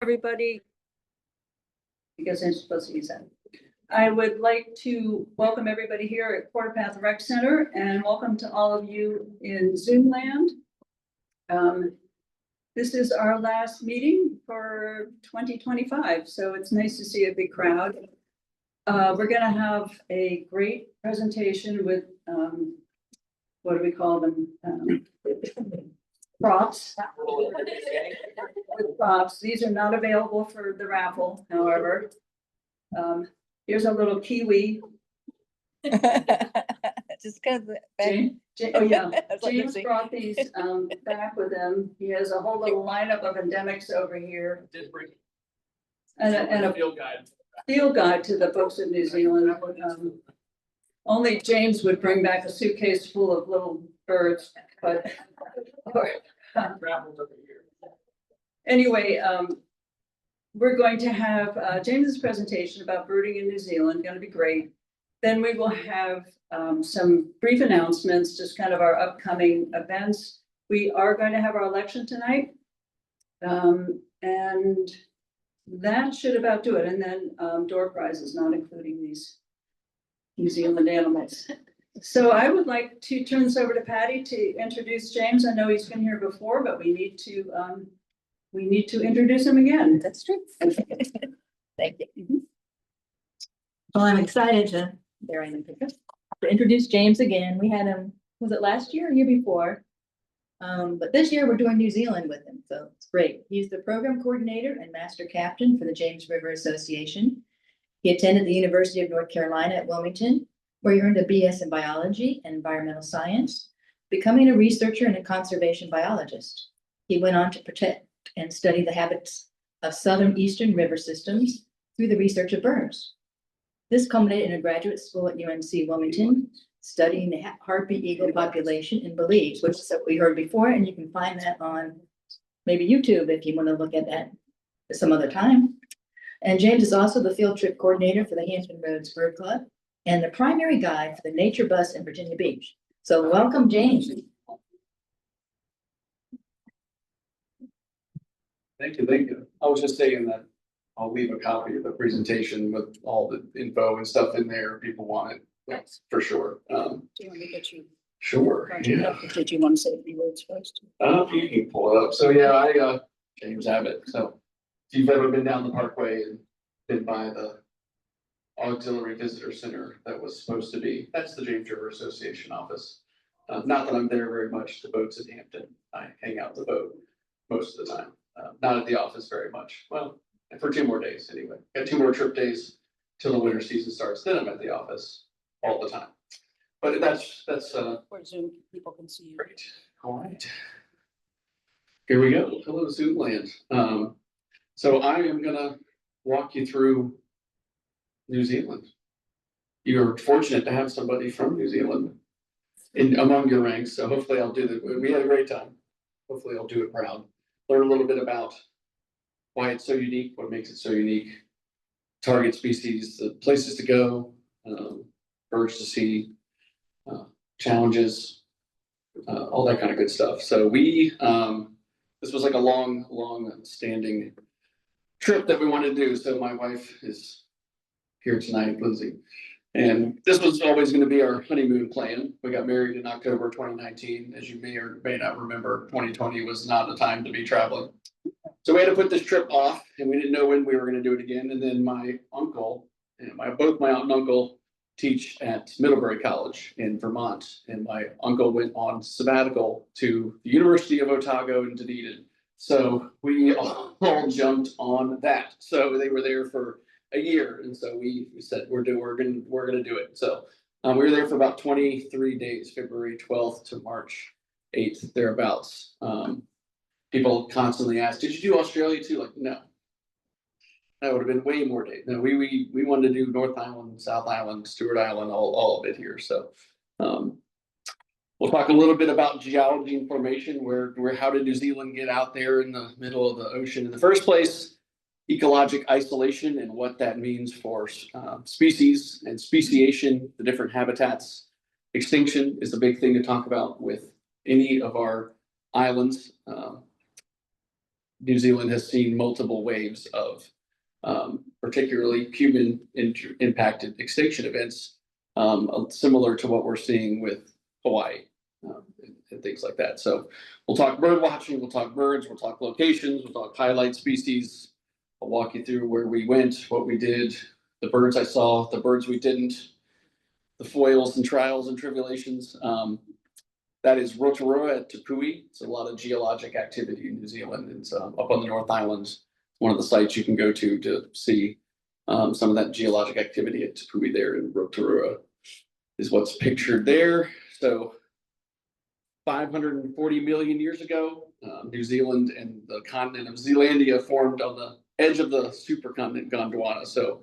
Everybody, because I'm supposed to use that. I would like to welcome everybody here at Quarter Path Rec Center and welcome to all of you in Zoom land. This is our last meeting for 2025, so it's nice to see a big crowd. We're going to have a great presentation with, what do we call them? Props. With props. These are not available for the raffle, however. Here's a little kiwi. Just because. Oh yeah, James brought these back with him. He has a whole little lineup of endemics over here. And a field guide to the folks in New Zealand. Only James would bring back a suitcase full of little birds, but anyway, we're going to have James's presentation about birding in New Zealand, going to be great. Then we will have some brief announcements, just kind of our upcoming events. We are going to have our election tonight. And that should about do it. And then door prizes, not including these New Zealand animals. So I would like to turn this over to Patty to introduce James. I know he's been here before, but we need to introduce him again. That's true. Thank you. Well, I'm excited to introduce James again. We had him, was it last year or year before? But this year we're doing New Zealand with him, so it's great. He's the program coordinator and master captain for the James River Association. He attended the University of North Carolina at Wilmington, where he earned a BS in biology and environmental science, becoming a researcher and a conservation biologist. He went on to protect and study the habits of southern eastern river systems through the research of birds. This culminated in a graduate school at UNC Wilmington, studying the harpy eagle population in Belize, which is what we heard before, and you can find that on maybe YouTube if you want to look at that some other time. And James is also the field trip coordinator for the Hampton Roads Bird Club and the primary guide for the nature bus in Virginia Beach. So welcome, James. Thank you, thank you. I was just saying that I'll leave a copy of the presentation with all the info and stuff in there if people want it. Yes, for sure. Do you want me to get you? Sure. Yeah. Did you want to say a few words first? You can pull it up. So yeah, James Abbott. So if you've ever been down the Parkway and been by the Auxiliary Visitor Center that was supposed to be, that's the James River Association office. Not that I'm there very much. The boat's in Hampton. I hang out the boat most of the time. Not at the office very much. Well, for 2 more days anyway. Got 2 more trip days till the winter season starts. Then I'm at the office all the time. But that's For Zoom, people can see you. great. All right. Here we go. Hello, Zoom land. So I am gonna walk you through New Zealand. You're fortunate to have somebody from New Zealand among your ranks. So hopefully I'll do that. We had a great time. Hopefully I'll do it proud. Learn a little bit about why it's so unique, what makes it so unique, target species, the places to go, birds to see, challenges, all that kind of good stuff. So this was like a long standing trip that we wanted to do. So my wife is here tonight, Lindsay. And this was always going to be our honeymoon plan. We got married in October 2019. As you may or may not remember, 2020 was not a time to be traveling. So we had to put this trip off, and we didn't know when we were going to do it again. And then my uncle, and both my aunt and uncle teach at Middlebury College in Vermont. And my uncle went on sabbatical to the University of Otago in Dunedin. So we all jumped on that. So they were there for a year, and so we said we're gonna do it. So we were there for about 23 days, February 12th to March 8th, thereabouts. People constantly ask, "Did you do Australia too?" Like, no, that would have been way more days. No, we wanted to do North Island, South Island, Stewart Island, all of it here. So we'll talk a little bit about geology and formation. How did New Zealand get out there in the middle of the ocean in the first place? Ecologic isolation and what that means for species and speciation, the different habitats. Extinction is a big thing to talk about with any of our islands. New Zealand has seen multiple waves of particularly human impacted extinction events, similar to what we're seeing with Hawaii and things like that. So we'll talk bird watching, we'll talk birds, we'll talk locations, we'll talk highlight species. I'll walk you through where we went, what we did, the birds I saw, the birds we didn't, the foils and trials and tribulations. That is Rotorua at Te Puhi. It's a lot of geologic activity in New Zealand. It's up on the North Island. One of the sites you can go to see some of that geologic activity at Te Puhi there in Rotorua is what's pictured there. So 540 million years ago, New Zealand and the continent of Zealandia formed on the edge of the supercontinent Gondwana. So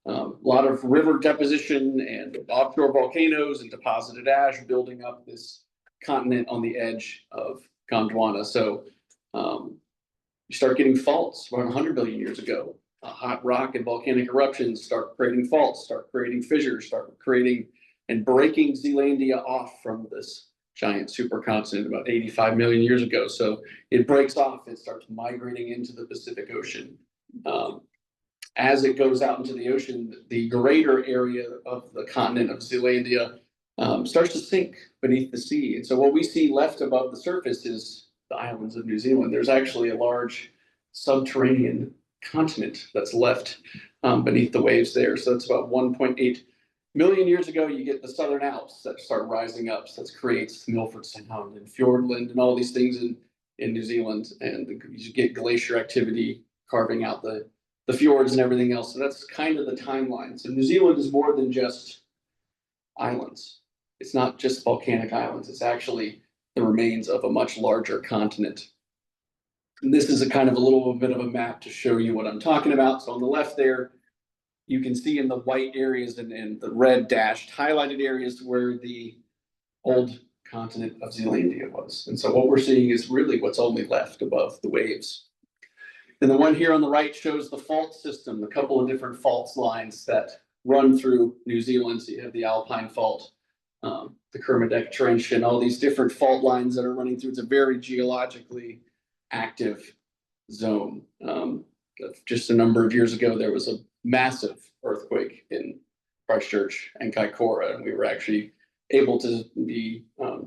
a lot of river deposition and offshore volcanoes and deposited ash building up this continent on the edge of Gondwana. So you start getting faults around 100 billion years ago. Hot rock and volcanic eruptions start creating faults, start creating fissures, start creating and breaking Zealandia off from this giant supercontinent about 85 million years ago. So it breaks off, it starts migrating into the Pacific Ocean. As it goes out into the ocean, the greater area of the continent of Zealandia starts to sink beneath the sea. And so what we see left above the surface is the islands of New Zealand. There's actually a large subterranean continent that's left beneath the waves there. So that's about 1.8 million years ago. You get the Southern Alps that start rising up. So that creates Milford Sound and Fiordland and all these things in New Zealand. And you get glacier activity carving out the fjords and everything else. So that's kind of the timeline. So New Zealand is more than just islands. It's not just volcanic islands. It's actually the remains of a much larger continent. And this is a kind of a little bit of a map to show you what I'm talking about. So on the left there, you can see in the white areas and the red dashed highlighted areas where the old continent of Zealandia was. And so what we're seeing is really what's only left above the waves. And the one here on the right shows the fault system, a couple of different fault lines that run through New Zealand. So you have the Alpine Fault, the Kermadec Trench, and all these different fault lines that are running through. It's a very geologically active zone. Just a number of years ago, there was a massive earthquake in Christchurch and Kaikoura, and we were actually able to be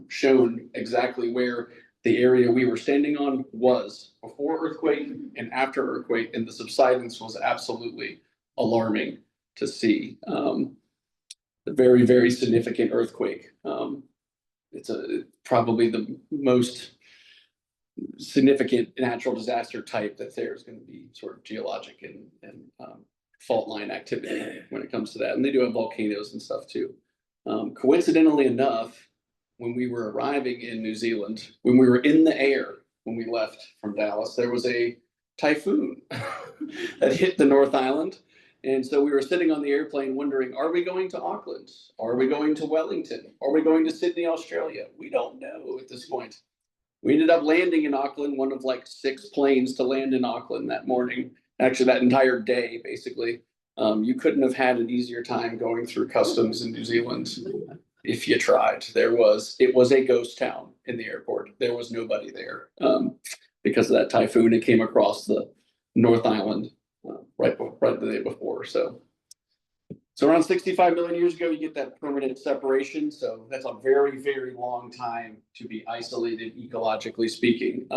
shown exactly where the area we were standing on was before earthquake and after earthquake, and the subsidence was absolutely alarming to see. A very, very significant earthquake. It's probably the most significant natural disaster type that there's going to be sort of geologic and fault line activity when it comes to that. And they do have volcanoes and stuff too. Coincidentally enough, when we were arriving in New Zealand, when we were in the air, when we left from Dallas, there was a typhoon that hit the North Island. And so we were sitting on the airplane wondering, are we going to Auckland? Are we going to Wellington? Are we going to Sydney, Australia? We don't know at this point. We ended up landing in Auckland, one of like 6 planes to land in Auckland that morning. Actually, that entire day, basically. You couldn't have had an easier time going through customs in New Zealand if you tried. It was a ghost town in the airport. There was nobody there because of that typhoon. It came across the North Island right the day before. So around 65 million years ago, you get that permanent separation. So that's a very, very long time to be isolated, ecologically speaking.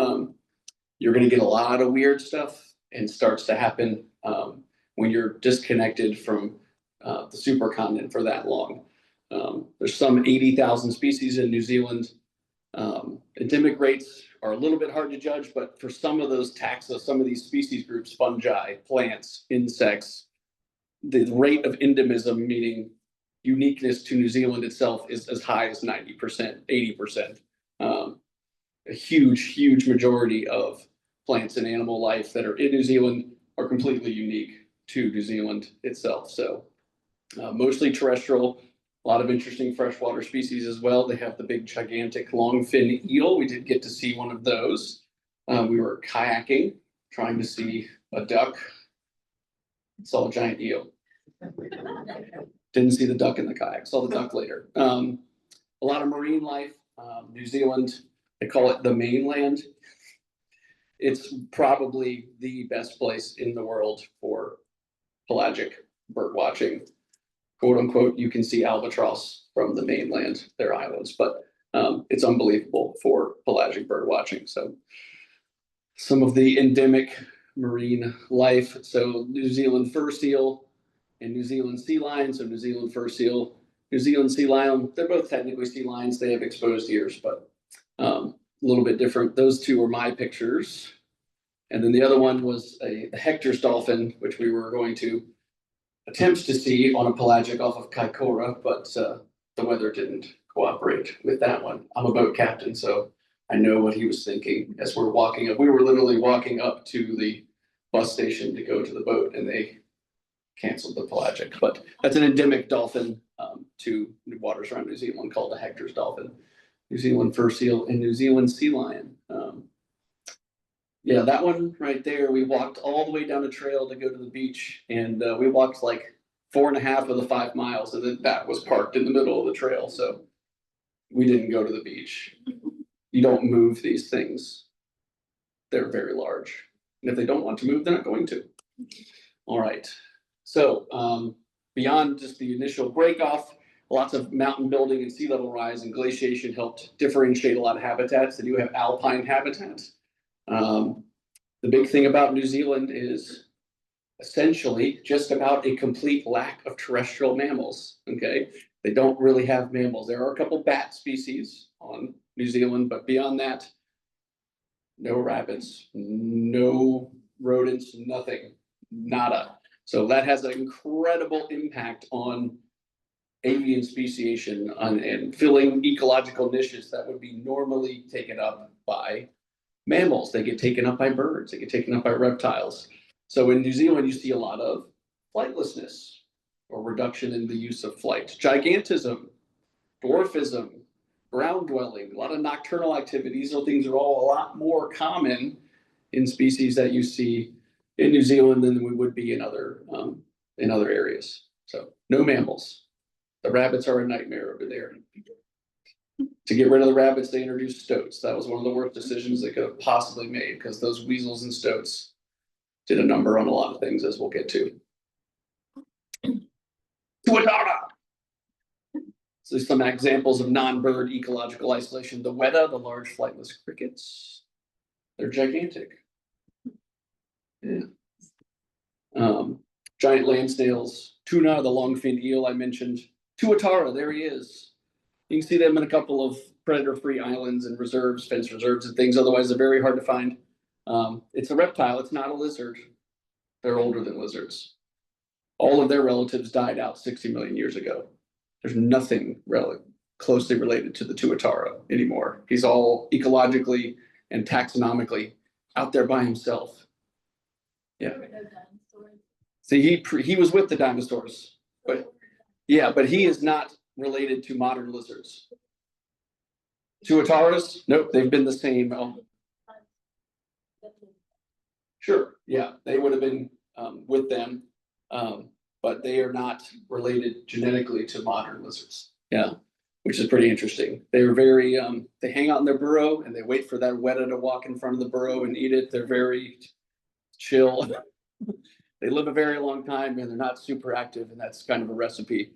You're going to get a lot of weird stuff and starts to happen when you're disconnected from the supercontinent for that long. There's some 80,000 species in New Zealand. Endemic rates are a little bit hard to judge, but for some of those taxa, some of these species groups, fungi, plants, insects, the rate of endemism, meaning uniqueness to New Zealand itself, is as high as 90%, 80%. A huge, huge majority of plants and animal life that are in New Zealand are completely unique to New Zealand itself. So mostly terrestrial, a lot of interesting freshwater species as well. They have the big, gigantic longfin eel. We did get to see one of those. We were kayaking, trying to see a duck. Saw a giant eel. Didn't see the duck in the kayak, saw the duck later. A lot of marine life. New Zealand, they call it the mainland. it's probably the best place in the world for pelagic bird watching. Quote unquote, you can see albatross from the mainland, their islands, but it's unbelievable for pelagic bird watching. So some of the endemic marine life. So New Zealand fur seal and New Zealand sea lion. So New Zealand fur seal, New Zealand sea lion, they're both technically sea lions. They have exposed ears, but a little bit different. Those two are my pictures. And then the other one was a Hector's dolphin, which we were going to attempt to see on a pelagic off of Kaikoura, but the weather didn't cooperate with that one. I'm a boat captain, so I know what he was thinking as we're walking up. We were literally walking up to the bus station to go to the boat, and they canceled the pelagic. But that's an endemic dolphin to waters around New Zealand called a Hector's dolphin, New Zealand fur seal, and New Zealand sea lion. Yeah, that one right there, we walked all the way down a trail to go to the beach, and we walked like 4.5 of the 5 miles, and then that was parked in the middle of the trail, so we didn't go to the beach. You don't move these things. They're very large, and if they don't want to move, they're not going to. All right, so beyond just the initial break off, lots of mountain building and sea level rise and glaciation helped differentiate a lot of habitats. They do have alpine habitats. The big thing about New Zealand is essentially just about a complete lack of terrestrial mammals. Okay, they don't really have mammals. There are a couple bat species on New Zealand, but beyond that, no rabbits, no rodents, nothing, nada. So that has an incredible impact on avian speciation and filling ecological niches that would be normally taken up by mammals. They get taken up by birds, they get taken up by reptiles. So in New Zealand, you see a lot of flightlessness or reduction in the use of flight, gigantism, dwarfism, ground dwelling, a lot of nocturnal activities. Those things are all a lot more common in species that you see in New Zealand than we would be in other areas. So no mammals. The rabbits are a nightmare over there. To get rid of the rabbits, they introduced stoats. That was one of the worst decisions they could have possibly made, because those weasels and stoats did a number on a lot of things, as we'll get to. Tuatara! So some examples of non-bird ecological isolation. The weta, the large flightless crickets, they're gigantic. Yeah. Giant land snails, tuna, the long-finned eel I mentioned. Tuatara, there he is. You can see them in a couple of predator-free islands and reserves, fence reserves and things. Otherwise, they're very hard to find. It's a reptile. It's not a lizard. They're older than lizards. All of their relatives died out 60 million years ago. There's nothing closely related to the Tuatara anymore. He's all ecologically and taxonomically out there by himself. Yeah. See, he was with the dinosaurs, but yeah, but he is not related to modern lizards. Tuataras? Nope, they've been the same. Sure, yeah, they would have been with them, but they are not related genetically to modern lizards. Yeah, which is pretty interesting. They're very, they hang out in their burrow and they wait for that weta to walk in front of the burrow and eat it. They're very chill. They live a very long time and they're not super active, and that's kind of a recipe.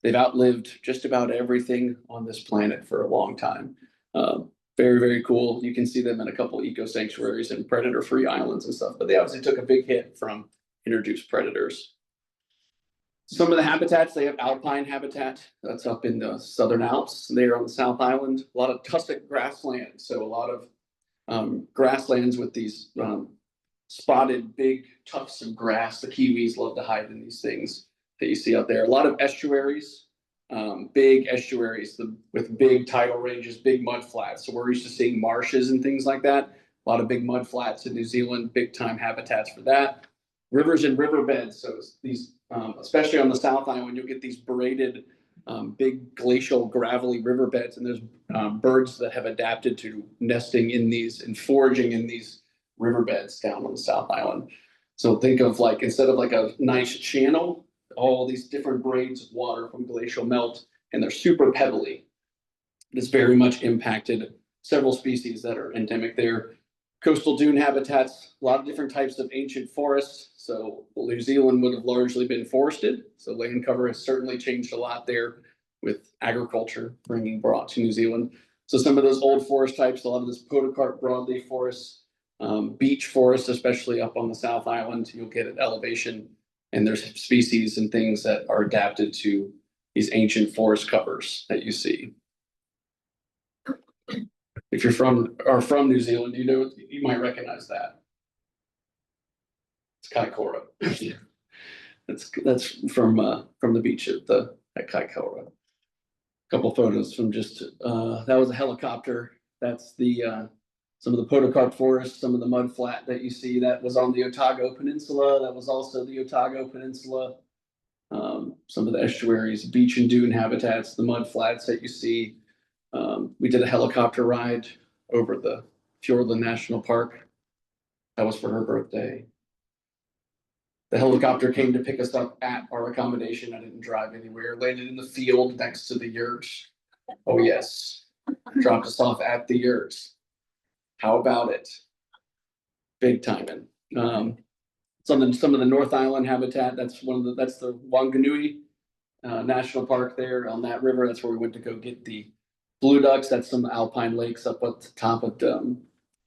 They've outlived just about everything on this planet for a long time. Very, very cool. You can see them in a couple eco sanctuaries and predator-free islands and stuff, but they obviously took a big hit from introduced predators. Some of the habitats, they have alpine habitat. That's up in the Southern Alps. They're on the South Island. A lot of tussock grassland. So a lot of grasslands with these spotted big tufts of grass. The Kiwis love to hide in these things that you see out there. A lot of estuaries, big estuaries with big tidal ranges, big mud flats. So we're used to seeing marshes and things like that. A lot of big mud flats in New Zealand, big time habitats for that. Rivers and riverbeds. So these, especially on the South Island, you'll get these braided, big glacial gravelly riverbeds, and there's birds that have adapted to nesting in these and foraging in these riverbeds down on the South Island. So think of like, instead of like a nice channel, all these different braids of water from glacial melt, and they're super pebbly. It's very much impacted several species that are endemic there. Coastal dune habitats, a lot of different types of ancient forests. So New Zealand would have largely been forested. So land cover has certainly changed a lot there with agriculture being brought to New Zealand. So some of those old forest types, a lot of this podocarp broadleaf forests, beech forests, especially up on the South Island, you'll get at elevation. And there's species and things that are adapted to these ancient forest covers that you see. If you're from New Zealand, you might recognize that. It's Kaikoura. That's from the beach at Kaikoura. Couple photos from just that was a helicopter. That's the some of the podocarp forest, some of the mud flat that you see. That was on the Otago Peninsula. That was also the Otago Peninsula. Some of the estuaries, beach and dune habitats, the mud flats that you see. We did a helicopter ride over the Fiordland National Park. That was for her birthday. The helicopter came to pick us up at our accommodation. I didn't drive anywhere. Landed in the field next to the yurts. Oh yes, dropped us off at the yurts. How about it? Big timing. Some of the North Island habitat. That's the Wanganui National Park there on that river. That's where we went to go get the blue ducks. That's some alpine lakes up at the top of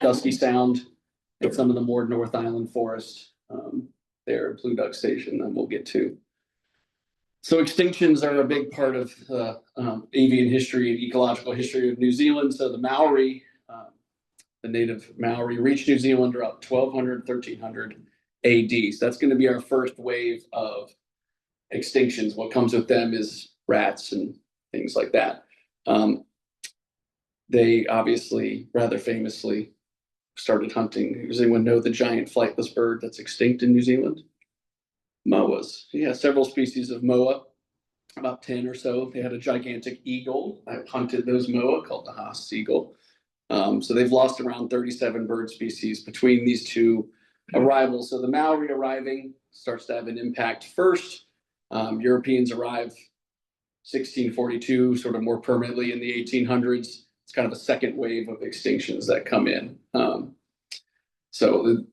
Dusky Sound, and some of the more North Island forest there, Blue Duck Station, that we'll get to. So extinctions are a big part of avian history and ecological history of New Zealand. So the Maori, the native Maori, reached New Zealand around 1200, 1300 AD. So that's going to be our first wave of extinctions. What comes with them is rats and things like that. They obviously, rather famously, started hunting. Does anyone know the giant flightless bird that's extinct in New Zealand? Moas. Yeah, several species of moa, about 10 or so. They had a gigantic eagle that hunted those moa called the Haas eagle. So they've lost around 37 bird species between these two arrivals. So the Maori arriving starts to have an impact first. Europeans arrive 1642, sort of more permanently in the 1800s. It's kind of a second wave of extinctions that come in. So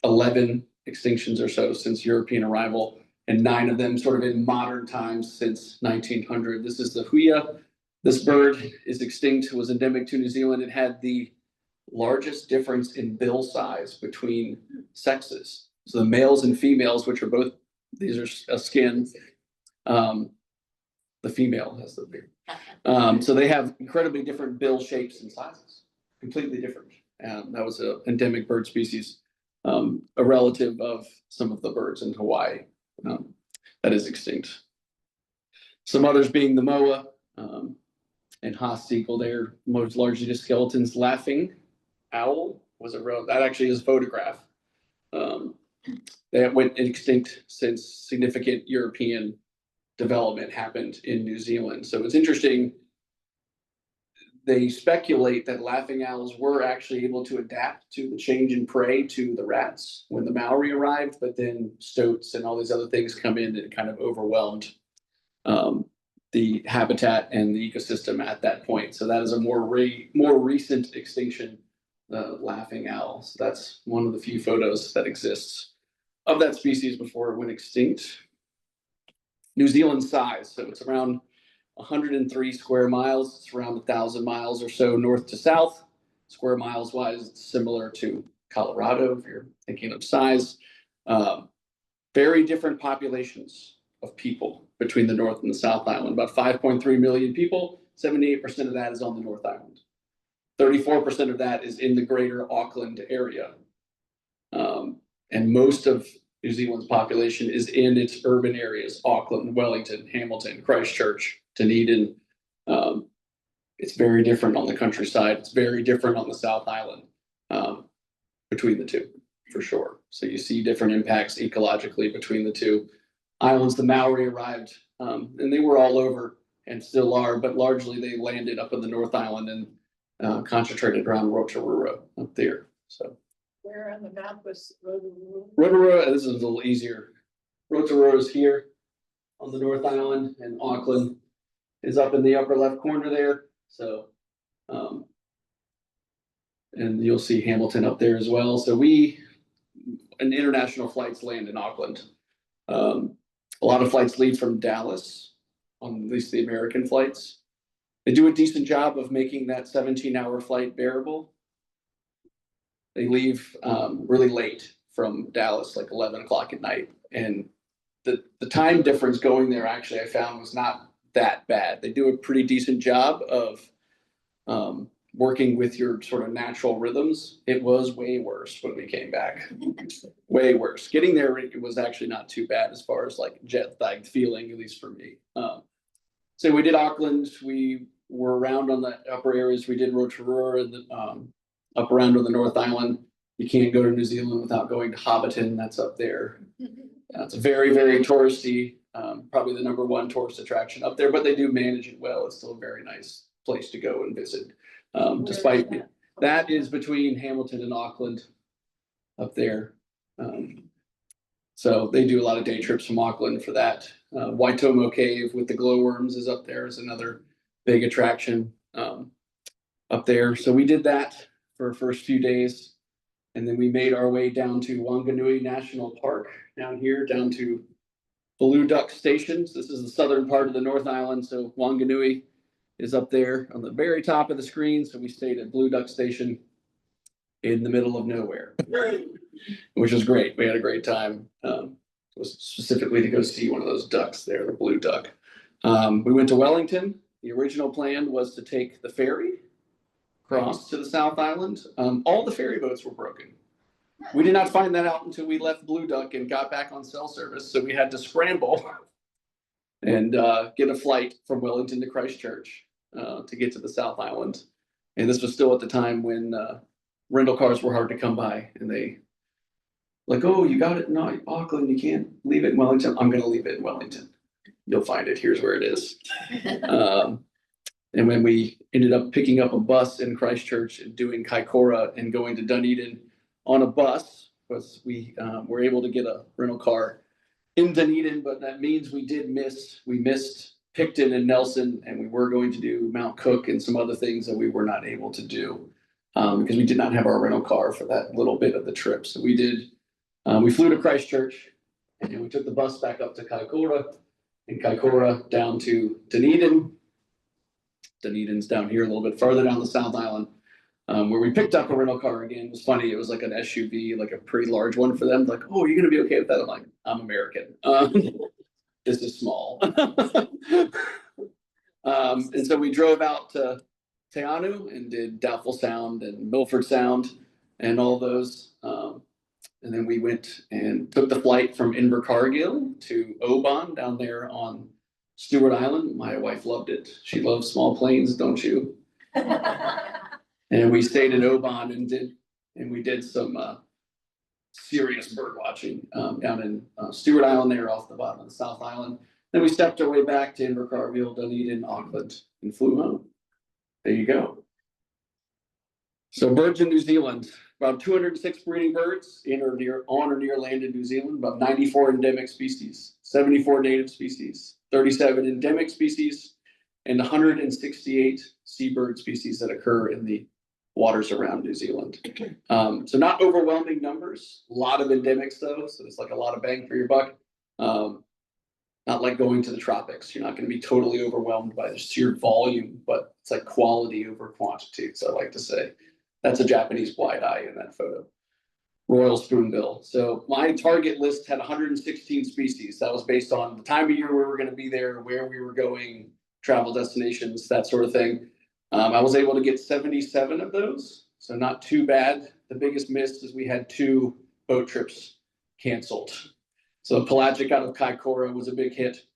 11 extinctions or so since European arrival, and 9 of them sort of in modern times since 1900. This is the huia. This bird is extinct, was endemic to New Zealand. It had the largest difference in bill size between sexes. So the males and females, which are both, these are a skin. The female has the beard. So they have incredibly different bill shapes and sizes, completely different. That was an endemic bird species, a relative of some of the birds in Hawaii that is extinct. Some others being the moa and Haas eagle, they're most largely just skeletons. Laughing owl was that actually is a photograph. They went extinct since significant European development happened in New Zealand. So it's interesting. They speculate that laughing owls were actually able to adapt to the change in prey to the rats when the Maori arrived, but then stoats and all these other things come in and kind of overwhelmed the habitat and the ecosystem at that point. So that is a more recent extinction, the laughing owl. So that's one of the few photos that exists of that species before it went extinct. New Zealand size, so it's around 103 square miles. It's around 1,000 miles or so north to south. Square miles wise, it's similar to Colorado if you're thinking of size. Very different populations of people between the North and the South Island. About 5.3 million people. 78% of that is on the North Island. 34% of that is in the greater Auckland area. And most of New Zealand's population is in its urban areas: Auckland, Wellington, Hamilton, Christchurch, Dunedin. It's very different on the countryside. It's very different on the South Island between the two, for sure. So you see different impacts ecologically between the two islands. The Maori arrived, and they were all over and still are, but largely they landed up in the North Island and concentrated around Rotorua up there. So. Where on the map was Rotorua? Rotorua, this is a little easier. Rotorua is here on the North Island, and Auckland is up in the upper left corner there. So And you'll see Hamilton up there as well. So and international flights land in Auckland. A lot of flights leave from Dallas, on at least the American flights. They do a decent job of making that 17-hour flight bearable. They leave really late from Dallas, like 11 o'clock at night. And the time difference going there, actually, I found was not that bad. They do a pretty decent job of working with your sort of natural rhythms. It was way worse when we came back. Way worse. Getting there, it was actually not too bad as far as like jet lag feeling, at least for me. So we did Auckland. We were around on the upper areas. We did Rotorua and up around on the North Island. You can't go to New Zealand without going to Hobbiton. That's up there. It's a very, very touristy, probably the #1 tourist attraction up there, but they do manage it well. It's still a very nice place to go and visit. Despite that is between Hamilton and Auckland up there. So they do a lot of day trips from Auckland for that. Waitomo Cave with the glowworms is up there, is another big attraction up there. So we did that for the first few days. And then we made our way down to Wanganui National Park down here, down to Blue Duck Stations. This is the southern part of the North Island. So Wanganui is up there on the very top of the screen. So we stayed at Blue Duck Station in the middle of nowhere, which was great. We had a great time. It was specifically to go see one of those ducks there, the blue duck. We went to Wellington. The original plan was to take the ferry across to the South Island. All the ferry boats were broken. We did not find that out until we left Blue Duck and got back on cell service. So we had to scramble and get a flight from Wellington to Christchurch to get to the South Island. And this was still at the time when rental cars were hard to come by, and they like, oh, you got it in Auckland, you can't leave it in Wellington. I'm going to leave it in Wellington. You'll find it. Here's where it is. And when we ended up picking up a bus in Christchurch and doing Kaikoura and going to Dunedin on a bus, because we were able to get a rental car in Dunedin, but that means we missed Picton and Nelson, and we were going to do Mount Cook and some other things that we were not able to do because we did not have our rental car for that little bit of the trip. So we flew to Christchurch, and we took the bus back up to Kaikoura, and Kaikoura down to Dunedin. Dunedin's down here a little bit farther down the South Island, where we picked up a rental car again. It was funny. It was like an SUV, like a pretty large one for them. Like, oh, you're going to be okay with that? I'm like, I'm American. This is small. And so we drove out to Te Anau and did Doubtful Sound and Milford Sound and all those. And then we went and took the flight from Invercargill to Oban down there on Stewart Island. My wife loved it. She loves small planes, don't you? And we stayed in Oban and we did some serious bird watching down in Stewart Island there off the bottom of the South Island. Then we stepped our way back to Invercargill, Dunedin, Auckland, and flew home. There you go. So birds in New Zealand, about 206 breeding birds on or near land in New Zealand, about 94 endemic species, 74 native species, 37 endemic species, and 168 seabird species that occur in the waters around New Zealand. So not overwhelming numbers, a lot of endemics though, so it's like a lot of bang for your buck. Not like going to the tropics. You're not going to be totally overwhelmed by the sheer volume, but it's like quality over quantity. So I like to say that's a Japanese wide eye in that photo. Royal spoonbill. So my target list had 116 species. That was based on the time of year we were going to be there, where we were going, travel destinations, that sort of thing. I was able to get 77 of those, so not too bad. The biggest miss is we had 2 boat trips canceled. So pelagic out of Kaikoura was a big hit,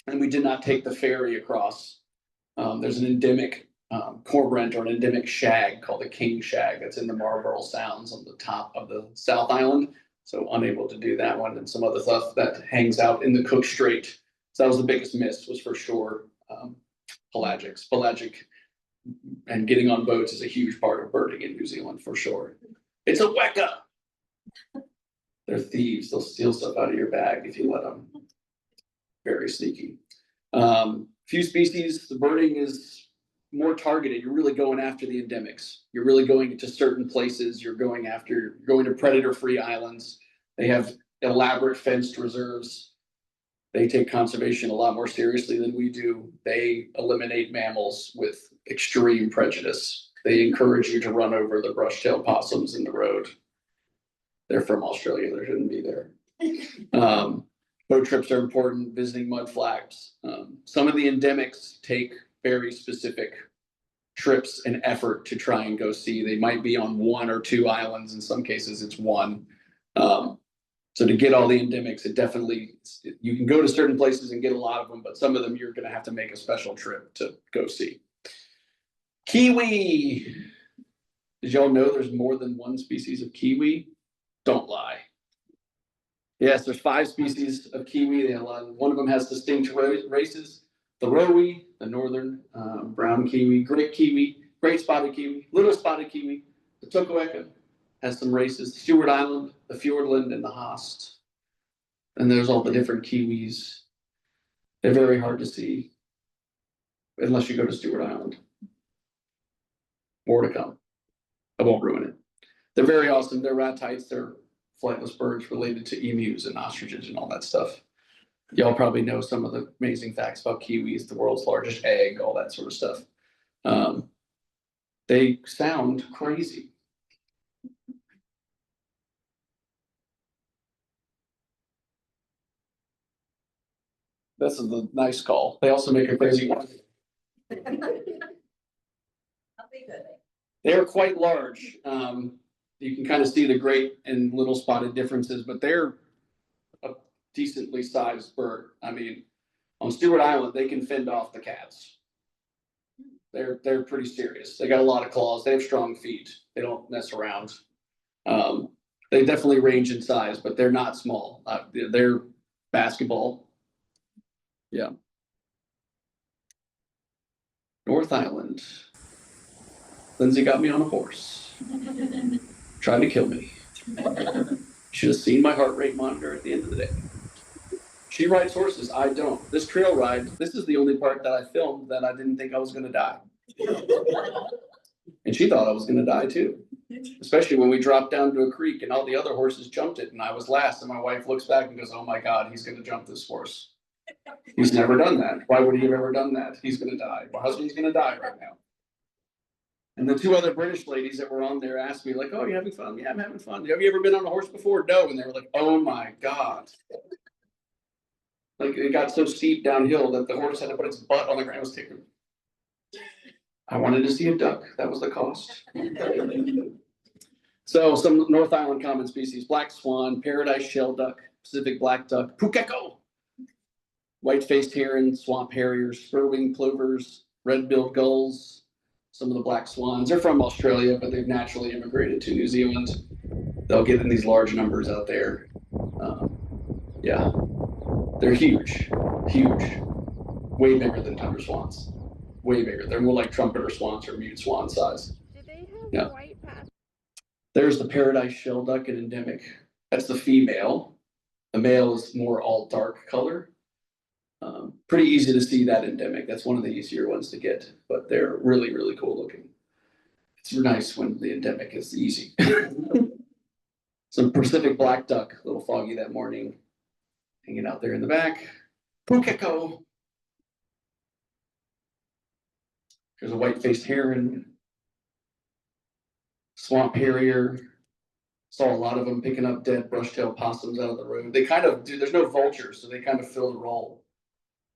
and we did not take the ferry across. There's an endemic cormorant or an endemic shag called the king shag that's in the Marlborough Sounds on the top of the South Island. So unable to do that one, and some other stuff that hangs out in the Cook Strait. So that was the biggest miss, was for sure pelagics. Pelagic and getting on boats is a huge part of birding in New Zealand for sure. It's a weka. They're thieves. They'll steal stuff out of your bag if you let them. Very sneaky. Few species. The birding is more targeted. You're really going after the endemics. You're really going to certain places. You're going to predator-free islands. They have elaborate fenced reserves. They take conservation a lot more seriously than we do. They eliminate mammals with extreme prejudice. They encourage you to run over the brush-tailed possums in the road. They're from Australia. They shouldn't be there. Boat trips are important, visiting mudflats. Some of the endemics take very specific trips and effort to try and go see. They might be on 1 or 2 islands. In some cases, it's 1. So to get all the endemics, you can go to certain places and get a lot of them, but some of them you're going to have to make a special trip to go see. Kiwi. Did y'all know there's more than 1 species of kiwi? Don't lie. Yes, there's 5 species of kiwi. One of them has distinct races. The rowie, the northern brown kiwi, great spotted kiwi, little spotted kiwi, the tokoeka has some races, the Stewart Island, the Fiordland, and the Haast. And there's all the different kiwis. They're very hard to see unless you go to Stewart Island. More to come. I won't ruin it. They're very awesome. They're ratites. They're flightless birds related to emus and ostriches and all that stuff. Y'all probably know some of the amazing facts about kiwis, the world's largest egg, all that sort of stuff. They sound crazy. This is the nice call. They also make a crazy one. They're quite large. You can kind of see the great and little spotted differences, but they're a decently sized bird. I mean, on Stewart Island, they can fend off the cats. They're pretty serious. They got a lot of claws. They have strong feet. They don't mess around. They definitely range in size, but they're not small. They're basketball. Yeah. North Island. Lindsay got me on a horse. Trying to kill me. Should have seen my heart rate monitor at the end of the day. She rides horses. I don't. This trail ride, this is the only part that I filmed that I didn't think I was going to die. And she thought I was going to die too. Especially when we dropped down to a creek and all the other horses jumped it and I was last. And my wife looks back and goes, "Oh my God, he's going to jump this horse. He's never done that. Why would he have ever done that? He's going to die. My husband's going to die right now." And the 2 other British ladies that were on there asked me, like, "Oh, you having fun?" "Yeah, I'm having fun." "Have you ever been on a horse before?" "No." And they were like, "Oh my God." Like, it got so steep downhill that the horse had to put its butt on the ground. It was taking. I wanted to see a duck. That was the cost. So some North Island common species: black swan, paradise shell duck, Pacific black duck, pukeko, white-faced heron, swamp harriers, spur-winged plovers, red-billed gulls, some of the black swans. They're from Australia, but they've naturally immigrated to New Zealand. They'll get in these large numbers out there. Yeah, they're huge, way bigger than tundra swans, way bigger. They're more like trumpeter swans or mute swan size. Do they have white patches? There's the paradise shell duck, an endemic. That's the female. The male is more all dark color. Pretty easy to see that endemic. That's one of the easier ones to get, but they're really, really cool looking. It's nice when the endemic is easy. Some Pacific black duck, a little foggy that morning, hanging out there in the back. Pukeko. There's a white-faced heron. Swamp harrier. Saw a lot of them picking up dead brush-tailed possums out of the road. They kind of do, there's no vultures, so they kind of fill the role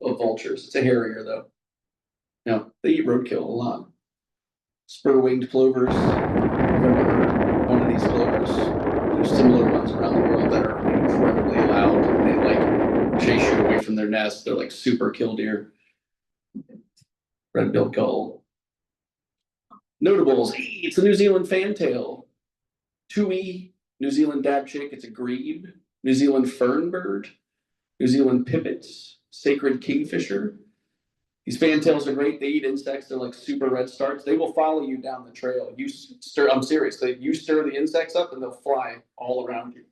of vultures. It's a harrier, though. Now, they eat roadkill a lot. Spur-winged plovers. I've never heard one of these plovers. There's similar ones around the world that are incredibly loud. They like chase you away from their nest. They're like super killdeer. Red-billed gull. Notables. Hey, it's a New Zealand fantail. Tui, New Zealand dabchick. It's a grebe. New Zealand fern bird. New Zealand pipits. Sacred kingfisher. These fantails are great. They eat insects. They're like super redstarts. They will follow you down the trail. You stir. I'm serious. You stir the insects up, and they'll fly all around you.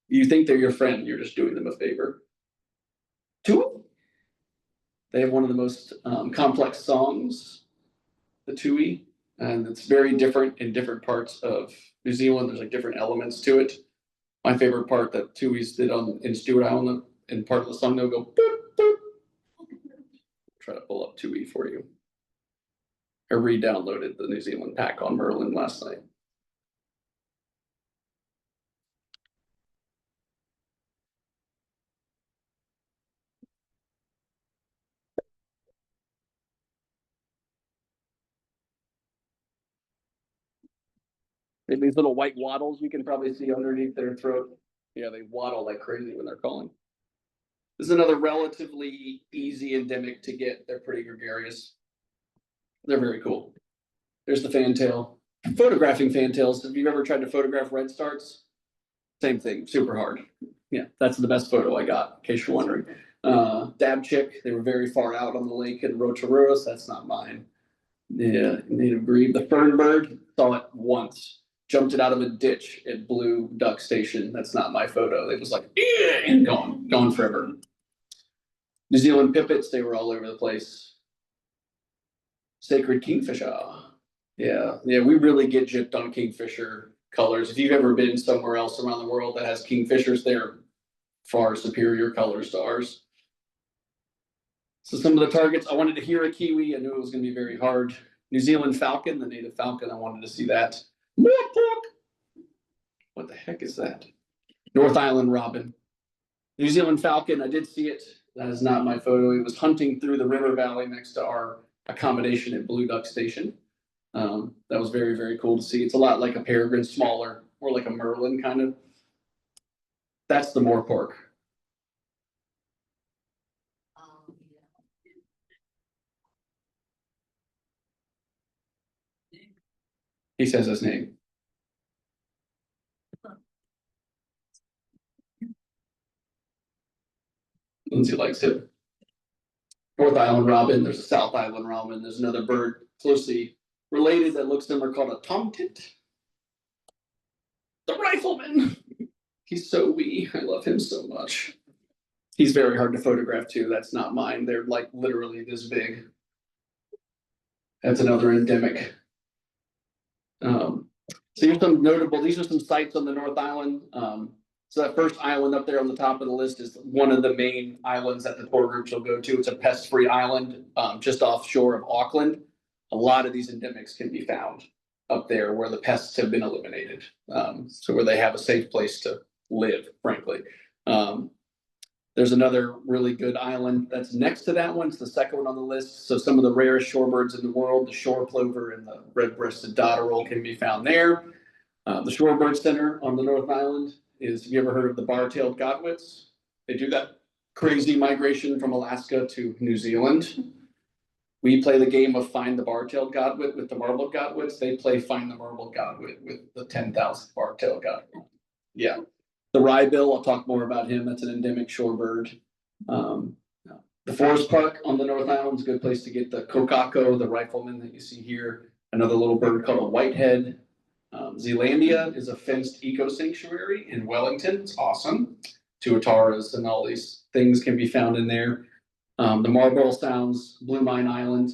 You think they're your friend. You're just doing them a favor. Tui. They have one of the most complex songs, the Tui, and it's very different in different parts of New Zealand. There's like different elements to it. My favorite part that Tui's did in Stewart Island, in part of the song, they'll go boop, boop. Try to pull up Tui for you. I re-downloaded the New Zealand pack on Merlin last night. They have these little white waddles you can probably see underneath their throat. Yeah, they waddle like crazy when they're calling. This is another relatively easy endemic to get. They're pretty gregarious. They're very cool. There's the fantail. Photographing fantails. If you've ever tried to photograph red starts, same thing, super hard. Yeah, that's the best photo I got, in case you're wondering. Dab chick, they were very far out on the lake in Rotorua. That's not mine. Yeah, native grebe. The fern bird, saw it once. Jumped it out of a ditch at Blue Duck Station. That's not my photo. It was like, and gone forever. New Zealand pipits, they were all over the place. Sacred kingfisher. Yeah, we really get gypped on kingfisher colors. If you've ever been somewhere else around the world that has kingfishers, they're far superior colors to ours. So some of the targets, I wanted to hear a kiwi. I knew it was going to be very hard. New Zealand falcon, the native falcon, I wanted to see that. What the heck is that? North Island robin. New Zealand falcon, I did see it. That is not my photo. It was hunting through the river valley next to our accommodation at Blue Duck Station. That was very, very cool to see. It's a lot like a peregrine, smaller, more like a merlin kind of. That's the moorpork. He says his name. Lindsay likes it. North Island robin, there's a South Island robin, there's another bird closely related that looks similar called a tomtit. The rifleman. He's so wee. I love him so much. He's very hard to photograph too. That's not mine. They're like literally this big. That's another endemic. So here's some notable, these are some sites on the North Island. So that first island up there on the top of the list is one of the main islands that the tour groups will go to. It's a pest-free island just offshore of Auckland. A lot of these endemics can be found up there where the pests have been eliminated. So where they have a safe place to live, frankly. There's another really good island that's next to that one. It's the second one on the list. So some of the rarest shorebirds in the world, the shore plover and the red-breasted dotterel can be found there. The Shorebird Center on the North Island is, have you ever heard of the bar-tailed godwits? They do that crazy migration from Alaska to New Zealand. We play the game of find the bar-tailed godwit with the marbled godwits. They play find the marbled godwit with the 10,000 bar-tailed godwit. Yeah. The wrybill, I'll talk more about him. That's an endemic shorebird. The forest park on the North Island is a good place to get the kokako, the rifleman that you see here. Another little bird called a whitehead. Zealandia is a fenced eco sanctuary in Wellington. It's awesome. Tuataras and all these things can be found in there. The Marlborough Sounds, Blue Mine Island.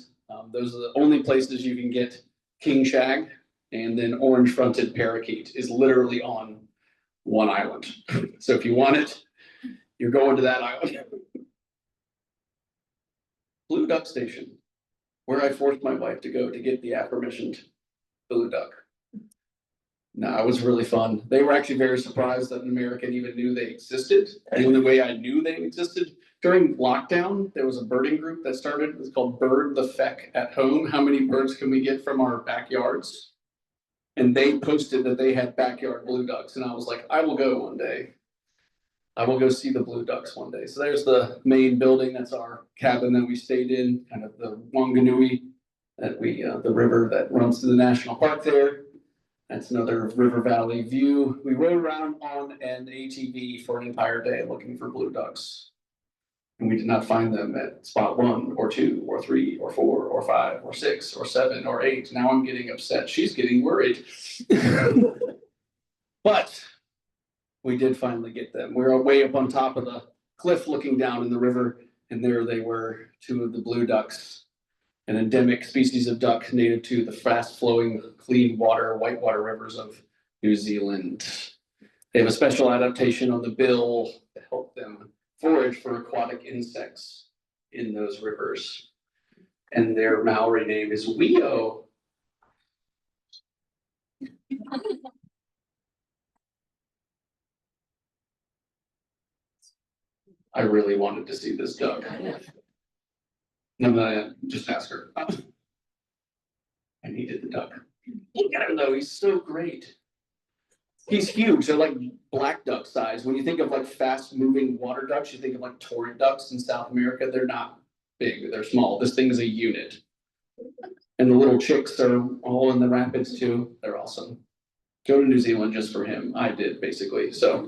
Those are the only places you can get king shag, and then orange fronted parakeet is literally on one island. So if you want it, you're going to that island. Blue Duck Station, where I forced my wife to go to get the aforementioned blue duck. No, it was really fun. They were actually very surprised that an American even knew they existed. The only way I knew they existed, during lockdown, there was a birding group that started. It's called Bird the Feck at Home. How many birds can we get from our backyards? And they posted that they had backyard blue ducks. And I was like, I will go one day. I will go see the blue ducks one day. So there's the main building. That's our cabin that we stayed in, kind of the Wanganui, that we, the river that runs through the national park there. That's another river valley view. We rode around on an ATV for an entire day looking for blue ducks. And we did not find them at spot 1 or 2 or 3 or 4 or 5 or 6 or 7 or 8. Now I'm getting upset. She's getting worried. But we did finally get them. We're way up on top of the cliff looking down in the river. And there they were, two of the blue ducks, an endemic species of duck native to the fast-flowing, clean water, whitewater rivers of New Zealand. They have a special adaptation on the bill to help them forage for aquatic insects in those rivers. And their Maori name is Wio. I really wanted to see this duck. I'm gonna just ask her. I needed the duck. Look at him though, he's so great. He's huge, they're like black duck size. When you think of like fast moving water ducks, you think of like torrent ducks in South America. They're not big, they're small. This thing is a unit. And the little chicks are all in the rapids too. They're awesome. Go to New Zealand just for him. I did basically, so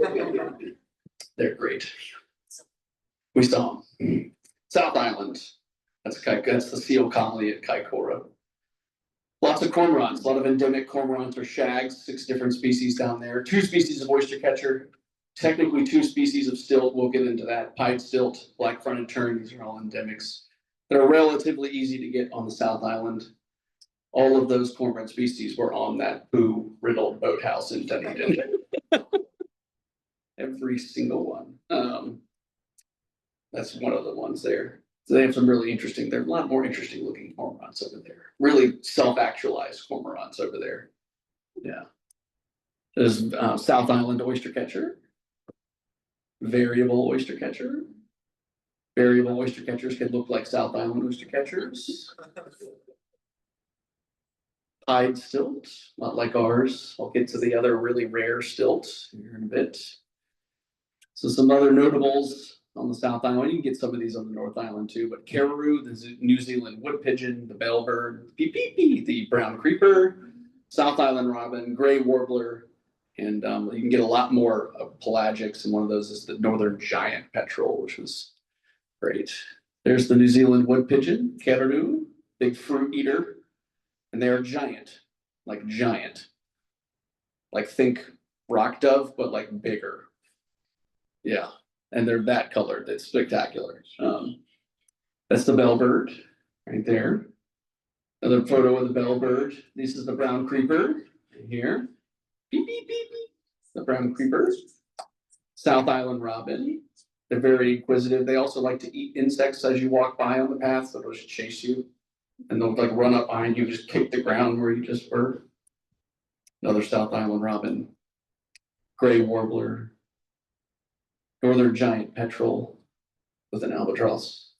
they're great. We saw them. South Island. That's the seal colony at Kaikoura. Lots of cormorants, a lot of endemic cormorants or shags, 6 different species down there. 2 species of oyster catcher, technically 2 species of stilt. We'll get into that. Pied stilt, black fronted tern, these are all endemics. They're relatively easy to get on the South Island. All of those cormorant species were on that poo riddled boathouse in Dunedin. Every single one. That's one of the ones there. So they have some really interesting, they're a lot more interesting looking cormorants over there. Really self-actualized cormorants over there. Yeah. There's South Island oyster catcher. Variable oyster catcher. Variable oyster catchers can look like South Island oyster catchers. Pied stilt, not like ours. I'll get to the other really rare stilts here in a bit. So some other notables on the South Island. You can get some of these on the North Island too, but caribou, the New Zealand wood pigeon, the bellbird, the brown creeper, South Island robin, gray warbler, and you can get a lot more of pelagics, and one of those is the northern giant petrel, which was great. There's the New Zealand wood pigeon, caribou, big fruit eater, and they are giant, like think rock dove, but like bigger. Yeah. And they're that colored. It's spectacular. That's the bellbird right there. Another photo of the bellbird. This is the brown creeper right here. Beep, beep, beep, beep. The brown creeper. South Island robin. They're very inquisitive. They also like to eat insects as you walk by on the path, so they'll just chase you. And they'll like run up behind you, just kick the ground where you just were. Another South Island robin. Gray warbler. Northern giant petrel with an albatross.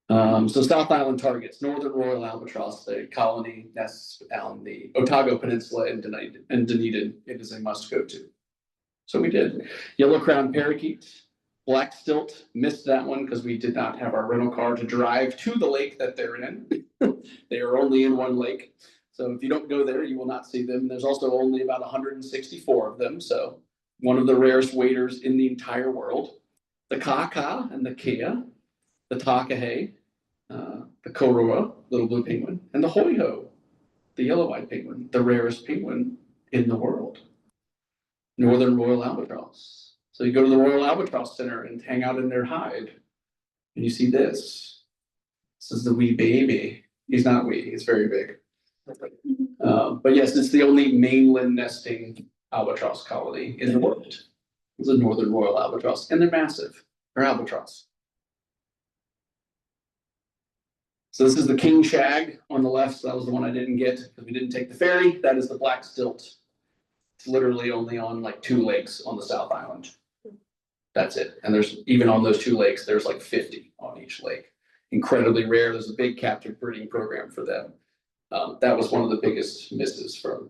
So South Island targets, northern royal albatross, the colony nests on the Otago Peninsula in Dunedin. It is a must go to. So we did. Yellow crowned parakeet, black stilt, missed that one because we did not have our rental car to drive to the lake that they're in. They are only in one lake. So if you don't go there, you will not see them. There's also only about 164 of them. So one of the rarest waders in the entire world. The kaka and the kea, the takahe, the korua, little blue penguin, and the hoiho, the yellow-eyed penguin, the rarest penguin in the world. Northern royal albatross. So you go to the Royal Albatross Center and hang out in their hide, and you see this. This is the wee baby. He's not wee, he's very big. But yes, it's the only mainland nesting albatross colony in the world. It's a northern royal albatross, and they're massive. They're albatross. So this is the king shag on the left. So that was the one I didn't get because we didn't take the ferry. That is the black stilt. It's literally only on like 2 lakes on the South Island. That's it. And there's even on those 2 lakes, there's like 50 on each lake. Incredibly rare. There's a big captive breeding program for them. That was one of the biggest misses from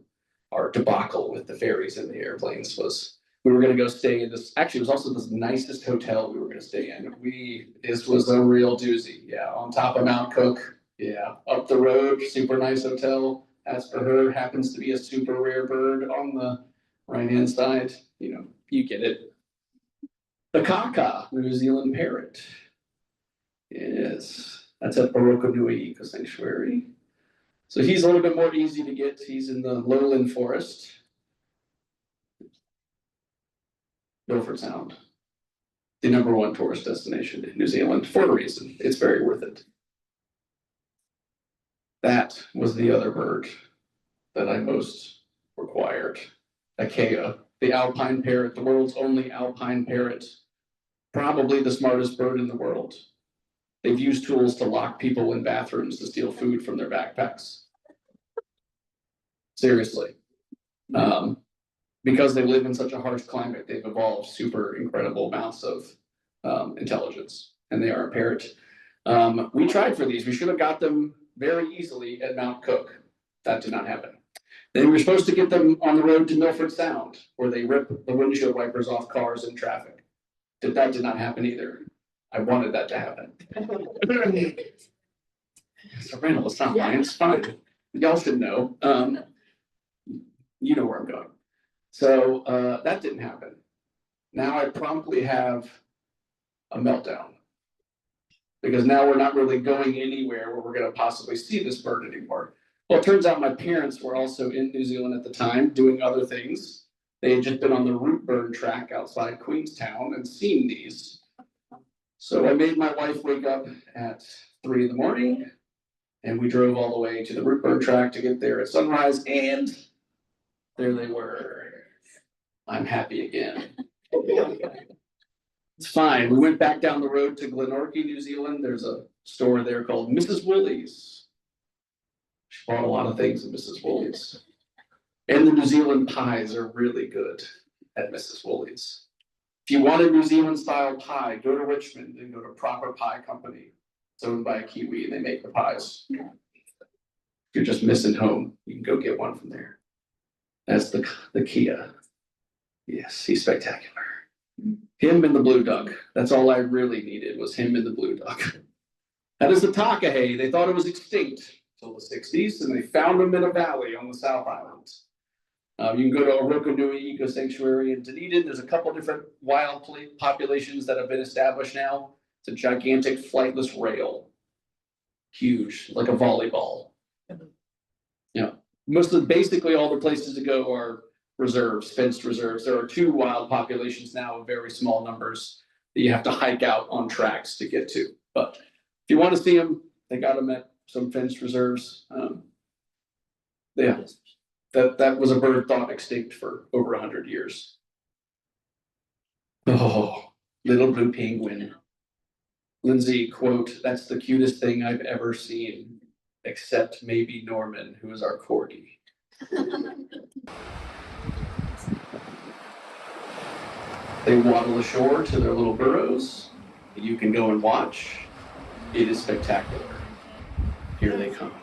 our debacle with the ferries and the airplanes. Was we were going to go stay in this. Actually, it was also the nicest hotel we were going to stay in. This was a real doozy. Yeah, on top of Mount Cook. Yeah, up the road, super nice hotel. As for her, happens to be a super rare bird on the right-hand side. You know, you get it. The kaka, the New Zealand parrot. Yes, that's at Orokonui Eco Sanctuary. So he's a little bit more easy to get. He's in the lowland forest. Beaufort Sound. the #1 tourist destination in New Zealand for a reason. It's very worth it. That was the other bird that I most required. Achaea, the alpine parrot, the world's only alpine parrot, probably the smartest bird in the world. They've used tools to lock people in bathrooms to steal food from their backpacks. Seriously. Because they live in such a harsh climate, they've evolved super incredible amounts of intelligence, and they are a parrot. We tried for these. We should have got them very easily at Mount Cook. That did not happen. They were supposed to get them on the road to Milford Sound, where they rip the windshield wipers off cars in traffic. That did not happen either. I wanted that to happen. It's a rental, it's not mine, it's fine. Y'all should know. You know where I'm going. So that didn't happen. Now I promptly have a meltdown. Because now we're not really going anywhere where we're going to possibly see this bird anymore. Well, it turns out my parents were also in New Zealand at the time doing other things. They had just been on the root burn track outside Queenstown and seen these. So I made my wife wake up at 3 a.m. and we drove all the way to the root burn track to get there at sunrise, and there they were. I'm happy again. It's fine. We went back down the road to Glenorchy, New Zealand. There's a store there called Mrs. Woolies. She bought a lot of things at Mrs. Woolies. And the New Zealand pies are really good at Mrs. Woolies. If you want a New Zealand style pie, go to Richmond and go to Proper Pie Company. It's owned by a Kiwi and they make the pies. If you're just missing home, you can go get one from there. That's the Kia. Yes, he's spectacular. Him and the blue duck. That's all I really needed was him and the blue duck. That is the takahe. They thought it was extinct until the 60s, and they found them in a valley on the South Island. You can go to Orokonui Eco Sanctuary in Dunedin. There's a couple different wild populations that have been established now. It's a gigantic flightless rail. Huge, like a volleyball. Yeah. Basically all the places to go are reserves, fenced reserves. There are 2 wild populations now of very small numbers that you have to hike out on tracks to get to. But if you want to see them, they got them at some fenced reserves. Yeah, that was a bird thought extinct for over 100 years. Oh, little blue penguin. Lindsay, quote, "That's the cutest thing I've ever seen, except maybe Norman, who is our corgi." They waddle ashore to their little burrows. You can go and watch. It is spectacular. Here they come.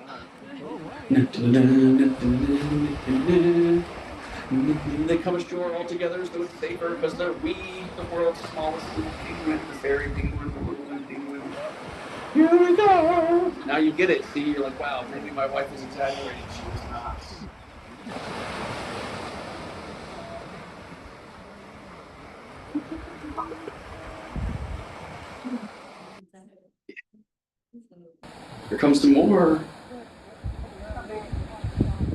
They come ashore all together, so it's safer because they're the world's smallest little penguin, the fairy penguin, the little blue penguin. Here we go. Now you get it. See, you're like, wow, maybe my wife was exaggerating. She was not. Here comes some more.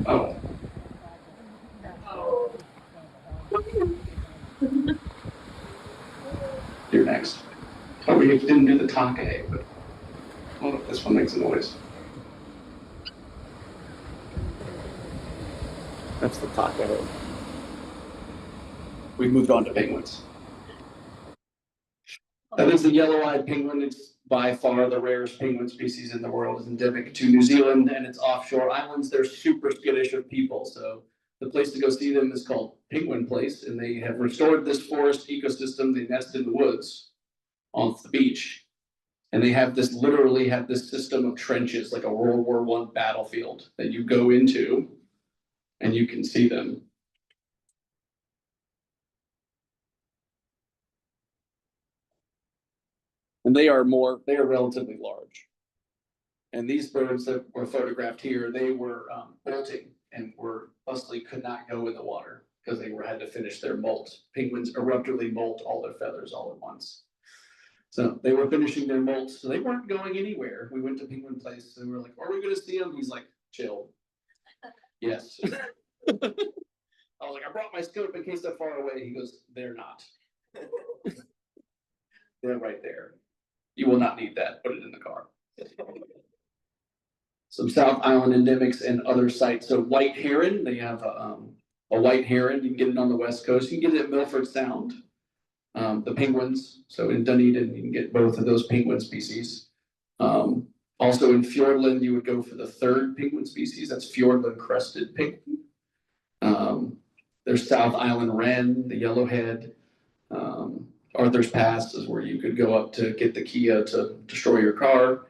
Oh. You're next. Oh, we didn't do the take, but hold up, this one makes a noise. That's the take. We've moved on to penguins. That is the yellow-eyed penguin. It's by far the rarest penguin species in the world. It's endemic to New Zealand and its offshore islands. They're super skittish of people. So the place to go see them is called Penguin Place. And they have restored this forest ecosystem. They nest in the woods on the beach. And they have literally have this system of trenches, like a World War I battlefield that you go into and you can see them. And they are relatively large. And these birds that were photographed here, they were bolting and thusly could not go in the water because they had to finish their molt. Penguins eruptively molt all their feathers all at once. So they were finishing their molt, so they weren't going anywhere. We went to Penguin Place and we were like, are we going to see them? He's like, chill. Yes. I was like, I brought my scope in case they're far away. He goes, they're not. They're right there. You will not need that. Put it in the car. Some South Island endemics and other sites. So white heron, they have a white heron. You can get it on the West Coast. You can get it at Milford Sound. The penguins. So in Dunedin, you can get both of those penguin species. Also in Fiordland, you would go for the third penguin species. That's Fiordland crested penguin. There's South Island wren, the yellowhead. Arthur's Pass is where you could go up to get the Kia to destroy your car.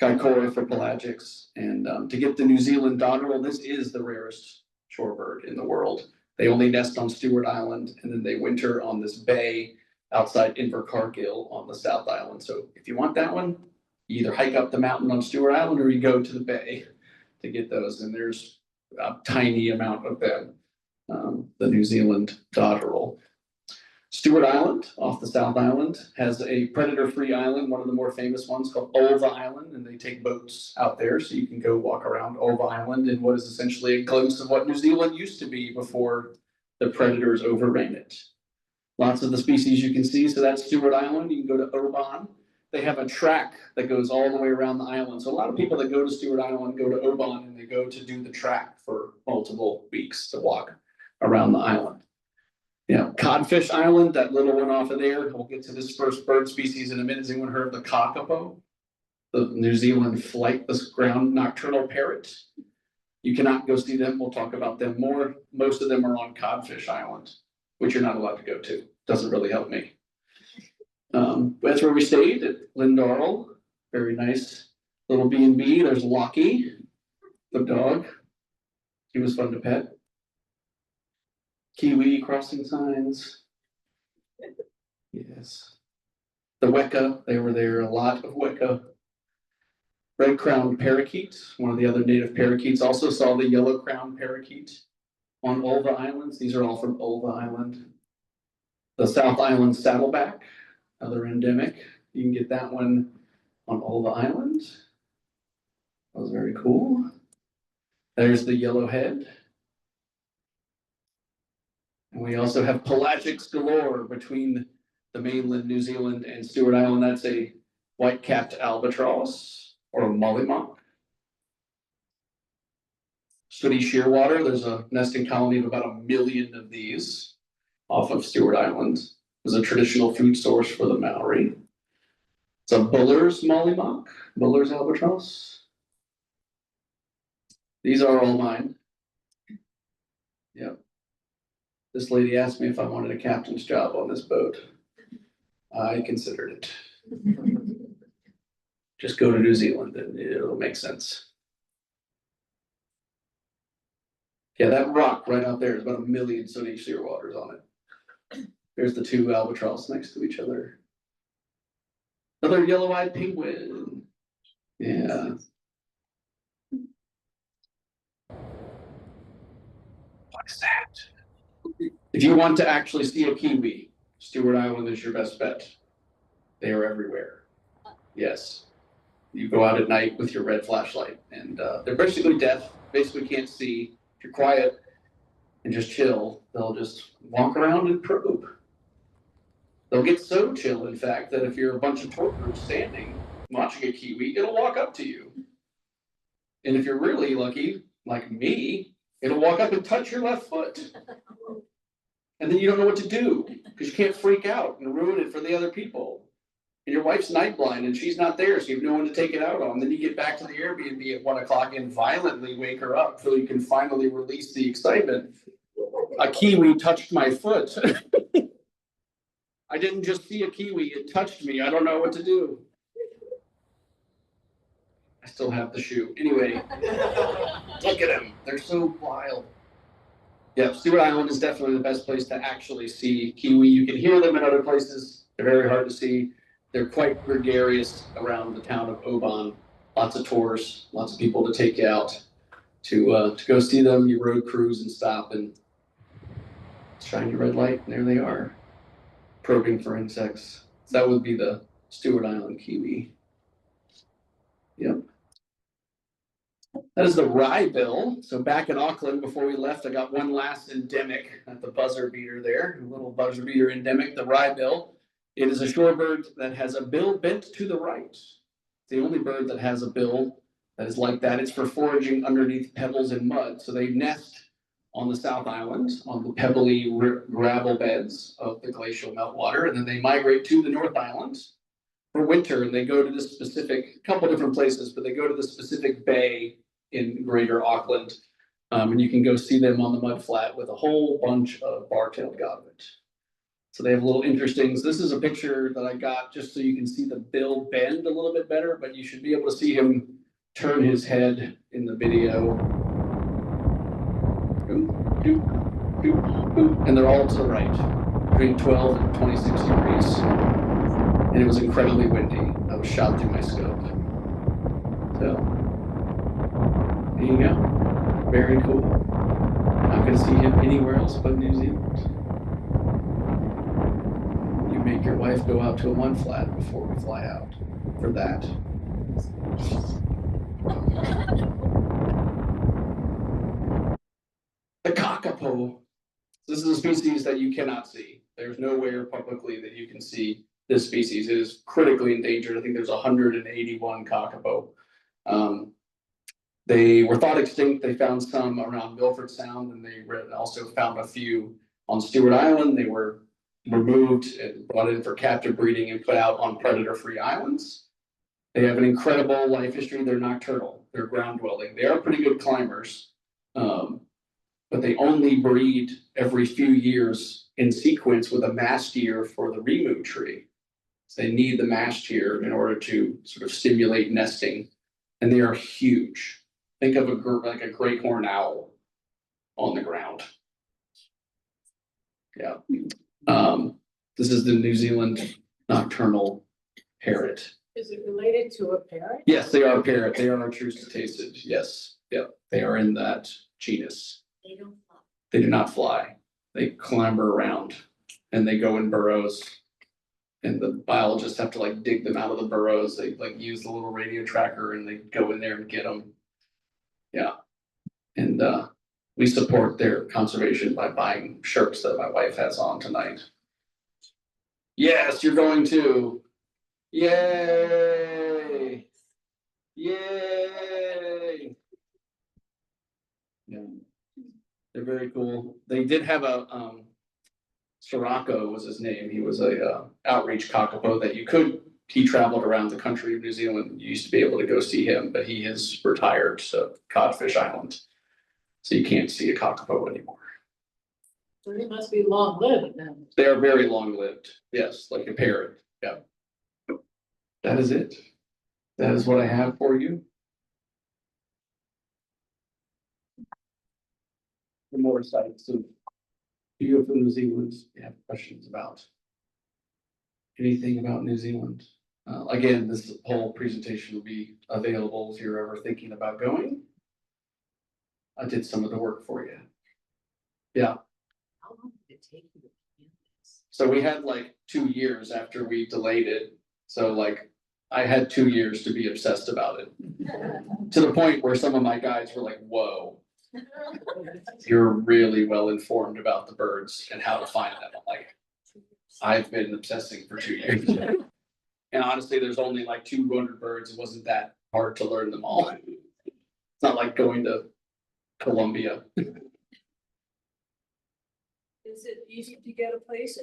Kaikoura for pelagics. And to get the New Zealand doggerel, this is the rarest shorebird in the world. They only nest on Stewart Island, and then they winter on this bay outside Invercargill on the South Island. So if you want that one, you either hike up the mountain on Stewart Island or you go to the bay to get those. And there's a tiny amount of them. The New Zealand doggerel. Stewart Island off the South Island has a predator-free island, one of the more famous ones called Ulva Island, and they take boats out there so you can go walk around Ulva Island in what is essentially a glimpse of what New Zealand used to be before the predators overran it. Lots of the species you can see, so that's Stewart Island. You can go to Oban. They have a track that goes all the way around the island. So a lot of people that go to Stewart Island go to Oban and they go to do the track for multiple weeks to walk around the island. Yeah, Codfish Island, that little one off of there. We'll get to this first bird species in a minute. Has anyone heard of the kakapo? The New Zealand flightless ground nocturnal parrot. You cannot go see them. We'll talk about them more. Most of them are on Codfish Island, which you're not allowed to go to. Doesn't really help me. That's where we stayed at Lindarl. Very nice little B&B. There's Lockie, the dog. He was fun to pet. Kiwi crossing signs. Yes. The weka, they were there, a lot of weka. Red-crowned parakeet, one of the other native parakeets. Also saw the yellow-crowned parakeet on Ulva Islands. These are all from Ulva Island. The South Island saddleback, another endemic. You can get that one on Ulva Island. That was very cool. There's the yellowhead. And we also have pelagics galore between the mainland New Zealand and Stewart Island. That's a white-capped albatross or a mollymock. Sooty shearwater, there's a nesting colony of about 1 million of these off of Stewart Island. It's a traditional food source for the Maori. It's a Buller's mollymock, Buller's albatross. These are all mine. Yep. This lady asked me if I wanted a captain's job on this boat. I considered it. Just go to New Zealand and it'll make sense. Yeah, that rock right out there is about 1 million sooty shearwaters on it. There's the two albatross next to each other. Another yellow-eyed penguin. Yeah. What is that? If you want to actually see a kiwi, Stewart Island is your best bet. They are everywhere. Yes. You go out at night with your red flashlight and they're basically deaf, basically can't see. If you're quiet and just chill, they'll just walk around and probe. They'll get so chill, in fact, that if you're a bunch of torpors standing watching a kiwi, it'll walk up to you. And if you're really lucky, like me, it'll walk up and touch your left foot. And then you don't know what to do because you can't freak out and ruin it for the other people. And your wife's night blind and she's not there, so you have no one to take it out on. Then you get back to the Airbnb at 1 o'clock and violently wake her up so you can finally release the excitement. A kiwi touched my foot. I didn't just see a kiwi, it touched me. I don't know what to do. I still have the shoe. Anyway, look at them. They're so wild. Yeah, Stewart Island is definitely the best place to actually see kiwi. You can hear them in other places. They're very hard to see. They're quite gregarious around the town of Oban. Lots of tours, lots of people to take you out to go see them. You road cruise and stop and shine your red light, and there they are, probing for insects. So that would be the Stewart Island kiwi. Yep. That is the wrybill. So back in Auckland, before we left, I got one last endemic at the buzzer beater there, a little buzzer beater endemic, the wrybill. It is a shorebird that has a bill bent to the right. It's the only bird that has a bill that is like that. It's for foraging underneath pebbles and mud. So they nest on the South Island, on the pebbly gravel beds of the glacial meltwater, and then they migrate to the North Island for winter, and they go to this specific, couple different places, but they go to the specific bay in Greater Auckland, and you can go see them on the mud flat with a whole bunch of bar-tailed godwit. So they have little interestings. This is a picture that I got just so you can see the bill bend a little bit better, but you should be able to see him turn his head in the video. And they're all to the right, between 12 and 26 degrees. And it was incredibly windy. I was shot through my scope. So, there you go. Very cool. Not gonna see him anywhere else but New Zealand. You make your wife go out to a mud flat before we fly out for that. The kakapo. This is a species that you cannot see. There's nowhere publicly that you can see this species. It is critically endangered. I think there's 181 kakapo. They were thought extinct. They found some around Milford Sound, and they also found a few on Stewart Island. They were removed and brought in for captive breeding and put out on predator-free islands. They have an incredible life history. They're nocturnal. They're ground dwelling. They are pretty good climbers. But they only breed every few years in sequence with a mast year for the rimu tree. So they need the mast year in order to sort of stimulate nesting, and they are huge. Think of like a great horned owl on the ground. Yeah. This is the New Zealand nocturnal parrot. Is it related to a parrot? Yes, they are a parrot. They are true cetacid. Yes. Yep. They are in that genus. They don't fly. They do not fly. They clamber around and they go in burrows. And the biologists have to like dig them out of the burrows. They like use the little radio tracker and they go in there and get them. Yeah. And we support their conservation by buying shirts that my wife has on tonight. Yes, you're going to. Yay! Yay! Yeah. They're very cool. They did have a Sirocco was his name. He was a outreach kakapo that he traveled around the country of New Zealand. You used to be able to go see him, but he is retired, so Codfish Island. So you can't see a kakapo anymore. So he must be long lived then. They are very long lived. Yes, like a parrot. Yeah. That is it. That is what I have for you. The more sites of beautiful New Zealand. You have questions about anything about New Zealand? Again, this whole presentation will be available if you're ever thinking about going. I did some of the work for you. Yeah. How long did it take you to plan this? So we had like 2 years after we delayed it. So like I had 2 years to be obsessed about it. To the point where some of my guides were like, whoa, you're really well informed about the birds and how to find them. I'm like, I've been obsessing for 2 years. And honestly, there's only like 200 birds. It wasn't that hard to learn them all. It's not like going to Colombia. Is it easy to get a place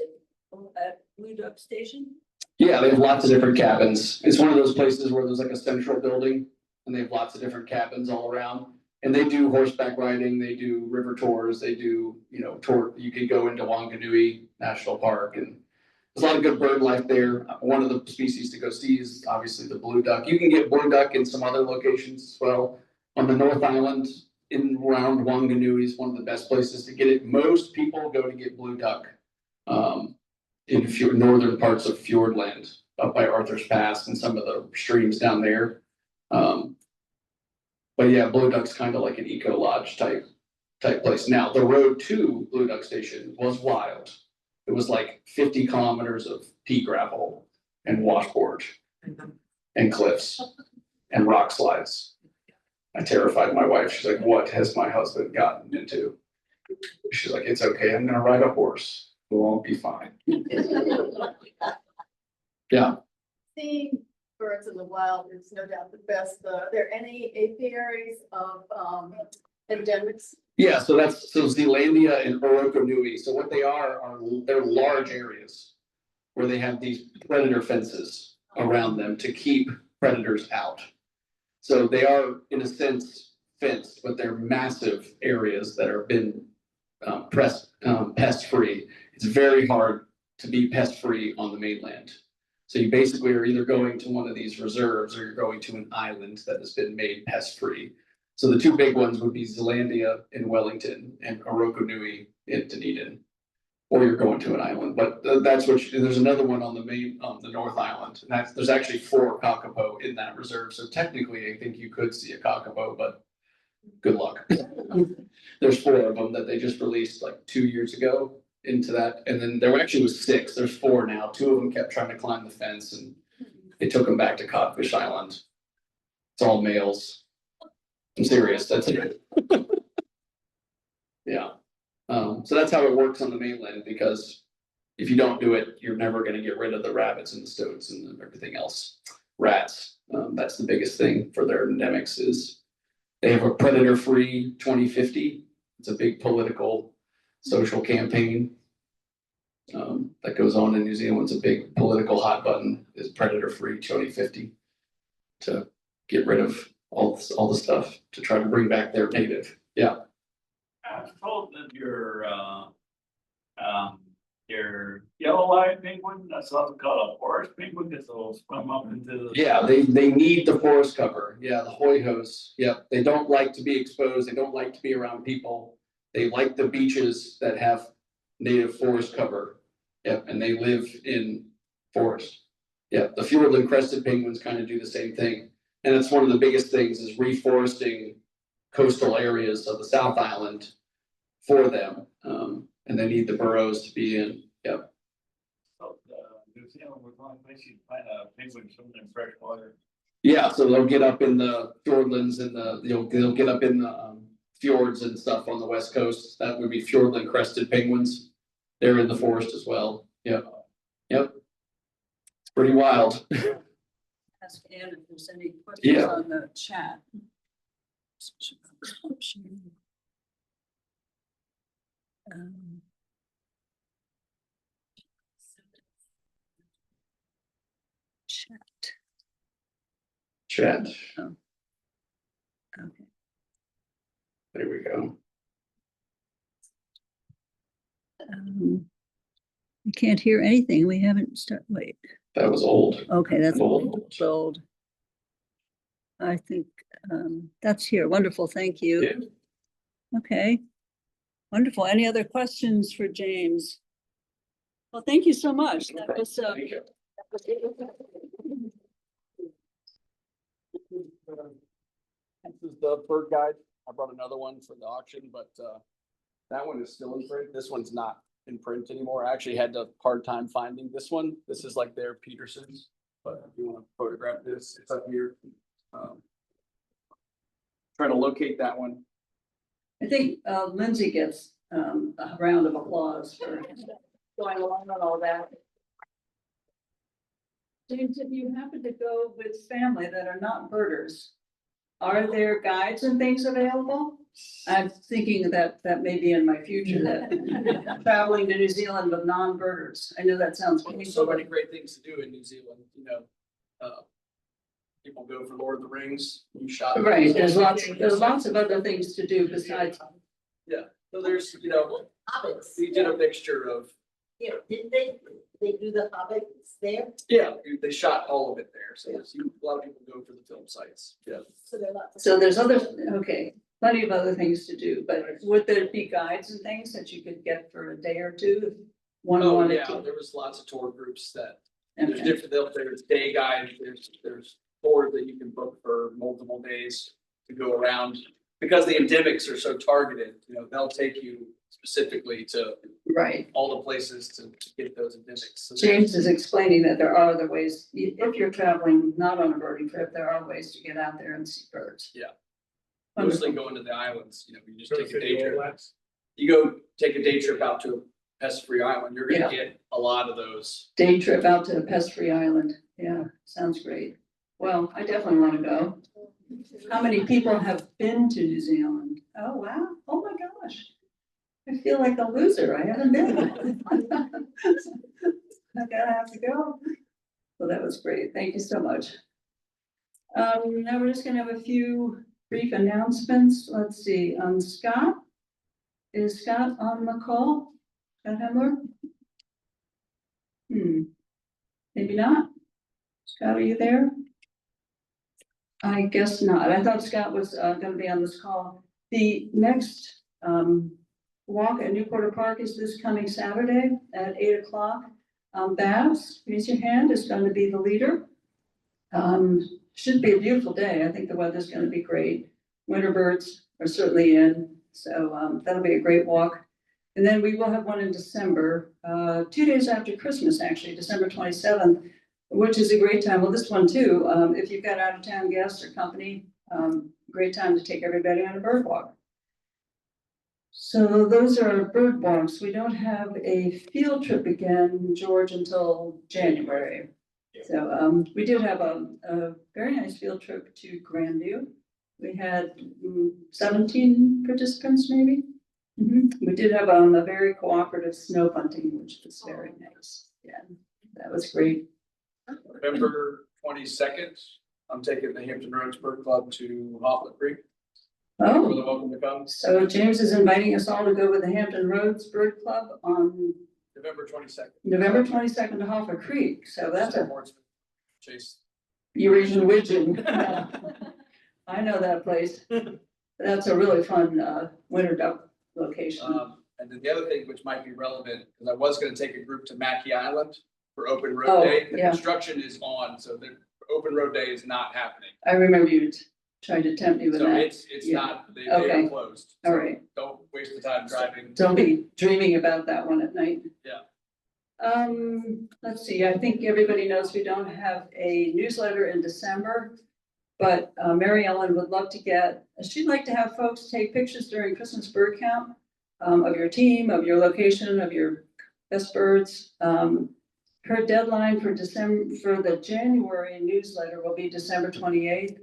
at Blue Duck Station? Yeah, they have lots of different cabins. It's one of those places where there's like a central building and they have lots of different cabins all around. And they do horseback riding, they do river tours, they do, tour. You can go into Wanganui National Park, and there's a lot of good bird life there. One of the species to go see is obviously the blue duck. You can get blue duck in some other locations as well. On the North Island, in around Wanganui is one of the best places to get it. Most people go to get blue duck in northern parts of Fjordland, up by Arthur's Pass and some of the streams down there. But yeah, blue duck's kind of like an eco lodge type place. Now the road to Blue Duck Station was wild. It was like 50 kilometers of pea gravel and washboard and cliffs and rock slides. I terrified my wife. She's like, what has my husband gotten into? She's like, it's okay. I'm going to ride a horse. We'll all be fine. Yeah, Seeing birds in the wild is no doubt the best. Are there any apiaries of endemics? yeah, so Zealandia and Orokonui, so what they are they're large areas where they have these predator fences around them to keep predators out. So they are, in a sense, fenced, but they're massive areas that are been pest-free. It's very hard to be pest-free on the mainland. So you basically are either going to one of these reserves or you're going to an island that has been made pest-free. So the two big ones would be Zealandia in Wellington and Orokonui in Dunedin. Or you're going to an island, but that's there's another one on the North Island. And there's actually 4 kakapo in that reserve. So technically, I think you could see a kakapo, but good luck. There's 4 of them that they just released like 2 years ago into that. And then there actually was 6, there's 4 now. 2 of them kept trying to climb the fence and they took them back to Codfish Island. It's all males. I'm serious, that's it. Yeah. So that's how it works on the mainland, because if you don't do it, you're never going to get rid of the rabbits and the stoats and everything else. Rats, that's the biggest thing for their endemics is they have a predator-free 2050. It's a big political, social campaign that goes on in New Zealand. It's a big political hot button is predator-free 2050 to get rid of all the stuff to try to bring back their native. Yeah. I was told that your yellow-eyed penguin, that's also called a forest penguin, because they'll swim up into the. Yeah, they need the forest cover. Yeah, the hoy-hos. Yep, they don't like to be exposed. They don't like to be around people. They like the beaches that have native forest cover. Yep, and they live in forest. Yep, the Fiordland crested penguins kind of do the same thing. And it's one of the biggest things is reforesting coastal areas of the South Island for them. And they need the burrows to be in. Yep. So, New Zealand was one place you'd find a penguin swimming in fresh water. Yeah, so they'll get up in the Fiordlands and they'll get up in the fjords and stuff on the west coast. That would be Fiordland crested penguins. They're in the forest as well. Yep. Yep. It's pretty wild. Ask Ann if there's any questions Yeah. on the chat. Chat. Chat. Oh. Okay. There we go. You can't hear anything. We haven't started. Wait. That was old. Okay, that's Old. old. I think that's here. Wonderful. Thank you. Yeah. Okay. Wonderful. Any other questions for James? Well, thank you so much. That was Thank you. This is the bird guide. I brought another one for the auction, but that one is still in print. This one's not in print anymore. I actually had a hard time finding this one. This is like their Peterson's, but if you want to photograph this, it's up here. Trying to locate that one. I think Lindsay gets a round of applause for going along on all that. James, if you happen to go with family that are not birders, are there guides and things available? I'm thinking that may be in my future, that traveling to New Zealand with non-birders. I know that sounds. There's so many great things to do in New Zealand, people go for Lord of the Rings, you shot. Right, there's lots of other things to do besides. Yeah, so there's, Hobbits. we did a mixture of, Yeah, did they do the hobbits there? yeah, they shot all of it there, so a lot of people go for the film sites, yeah. So there are lots of. So there's plenty of other things to do, but would there be guides and things that you could get for a day or two? If one Oh, wanted yeah, to. there was lots of tour groups that, there's Okay. different, there's day guides, there's tours that you can book for multiple days to go around. Because the endemics are so targeted, they'll take you specifically to Right. all the places to get those endemics. So James is explaining that there are other ways, if you're traveling not on a birding trip, there are ways to get out there and see birds. Yeah. Wonderful. Mostly going to the islands, you just take a day trip. You go take a day trip out to pest-free island, you're gonna get a lot of those. Day trip out to Pest-Free Island. Yeah, sounds great. Well, I definitely want to go. How many people have been to New Zealand? Oh, wow. Oh, my gosh. I feel like a loser. I haven't been. I gotta have to go. Well, that was great. Thank you so much. Now we're just gonna have a few brief announcements. Let's see, Scott. Is Scott on the call? Scott Hemler? Maybe not. Scott, are you there? I guess not. I thought Scott was gonna be on this call. The next walk at Newport Park is this coming Saturday at 8 o'clock. Babs, raise your hand, is going to be the leader. Should be a beautiful day. I think the weather's going to be great. Winter birds are certainly in, so that'll be a great walk. And then we will have one in December, 2 days after Christmas, actually, December 27th, which is a great time. Well, this one too, if you've got out of town guests or company, great time to take everybody on a bird walk. So those are bird walks. We don't have a field trip again, George, until January. So we did have a very nice field trip to Grandview. We had 17 participants, maybe. We did have a very cooperative snow bunting, which was very nice. Yeah, that was great. November 22nd, I'm taking the Hampton Roads Bird Club to Hoffman Creek. Oh, You're welcome to come. so James is inviting us all to go with the Hampton Roads Bird Club on November 22nd. November 22nd to Hoffman Creek. So that's a Chase. Eurasian Widgeon. I know that place. That's a really fun winter duck location. And then the other thing which might be relevant, because I was going to take a group to Mackey Island for Open Road Oh, Day. The yeah. construction is on, so the Open Road Day is not happening. I remember you tried to tempt me with So that. it's Yeah. not, they Okay. are closed. All So right. Don't waste the time driving. Don't be dreaming about that one at night. Yeah. Let's see, I think everybody knows we don't have a newsletter in December. But Mary Ellen would love to she'd like to have folks take pictures during Christmas bird count of your team, of your location, of your best birds. Her deadline for the January newsletter will be December 28th.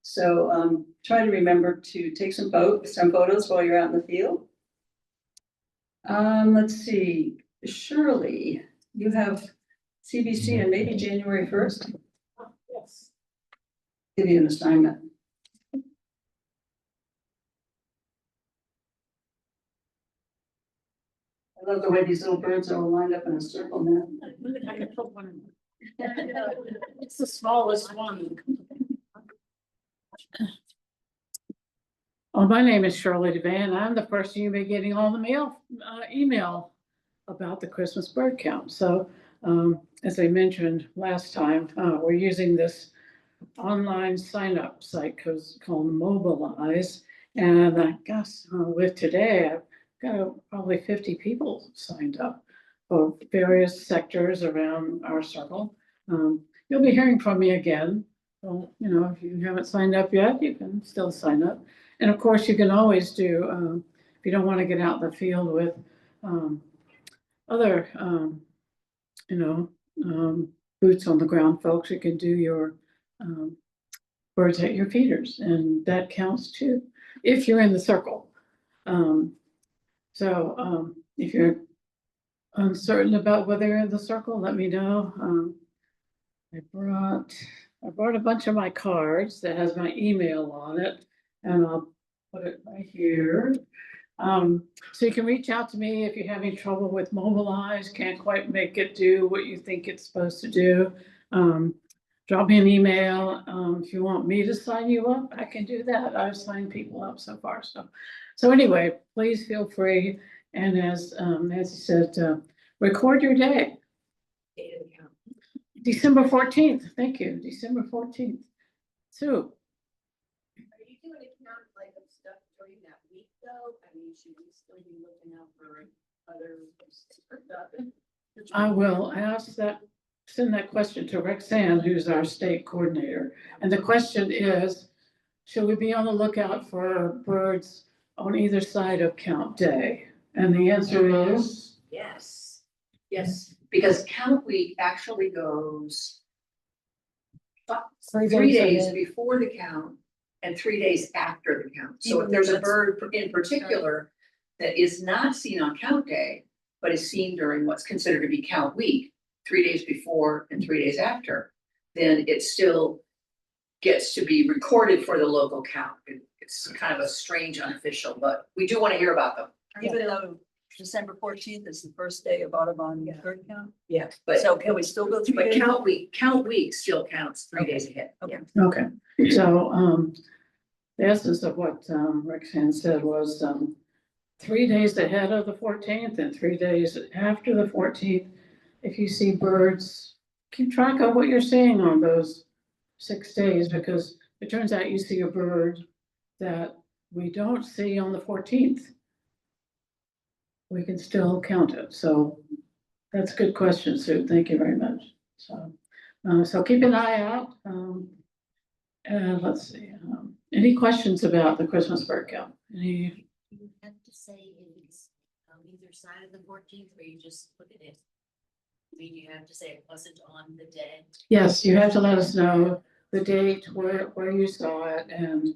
So try to remember to take some photos while you're out in the field. Let's see, Shirley, you have CBC and maybe January 1st. Yes. Give you an assignment. I love the way these little birds are all lined up in a circle now. I could put one in. It's the smallest one. Oh, my name is Shirley DeVan. I'm the person you'll be getting all the email about the Christmas bird count. So as I mentioned last time, we're using this online sign-up site called Mobilize. And I guess with today, I've got probably 50 people signed up for various sectors around our circle. You'll be hearing from me again. So, if you haven't signed up yet, you can still sign up. And of course, you can always do, if you don't want to get out in the field with other, boots on the ground folks, you can do your birds at your feeders, and that counts too, if you're in the circle. If you're uncertain about whether you're in the circle, let me know. I brought a bunch of my cards that has my email on it, and I'll put it right here. So you can reach out to me if you're having trouble with Mobilize, can't quite make it do what you think it's supposed to do. Drop me an email. If you want me to sign you up, I can do that. I've signed people up so far. So anyway, please feel free. And as Nancy said, record your day. December 14th. Thank you. December 14th. Sue. Are you doing a count like of stuff during that week though? I mean, should we still be looking out for other stuff? I will send that question to Roxanne, who's our state coordinator. And the question is, should we be on the lookout for birds on either side of count day? And the answer is Yes, yes, because count week actually goes 3 days before the count and 3 days after the count. So if there's a bird in particular that is not seen on count day, but is seen during what's considered to be count week, 3 days before and 3 days after, then it still gets to be recorded for the local count. It's kind of a strange unofficial, but we do want to hear about them. Even though December 14th is the first day of Audubon bird count. Yeah, but So can we still go through? but count week still counts 3 days ahead. Okay. Okay, so, the essence of what, Roxanne said was, 3 days ahead of the 14th and 3 days after the 14th. If you see birds, keep track of what you're seeing on those 6 days, because it turns out you see a bird that we don't see on the 14th. We can still count it. So that's a good question, Sue. Thank you very much. So keep an eye out. And let's see, any questions about the Christmas bird count? Any? You have to say if it's on either side of the 14th, or you just put it in. I mean, you have to say it wasn't on the day. Yes, you have to let us know the date, where you saw it and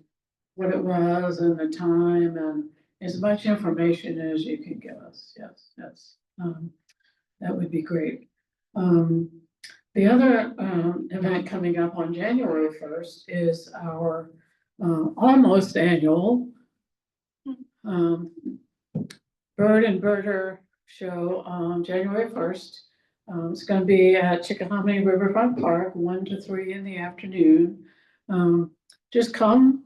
what it was and the time and as much information as you can give us. Yes, that would be great. The other event coming up on January 1st is our almost annual Bird and Birder show on January 1st. It's going to be at Chickahominy Riverfront Park, 1 to 3 in the afternoon. Just come,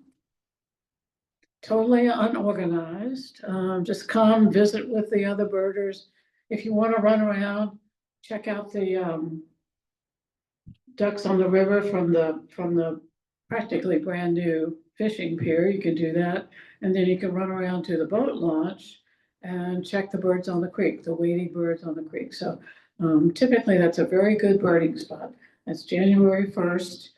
totally unorganized. Just come visit with the other birders. If you want to run around, check out the ducks on the river from the practically brand new fishing pier. You can do that, and then you can run around to the boat launch and check the birds on the creek, the wading birds on the creek. So typically that's a very good birding spot. That's January 1st,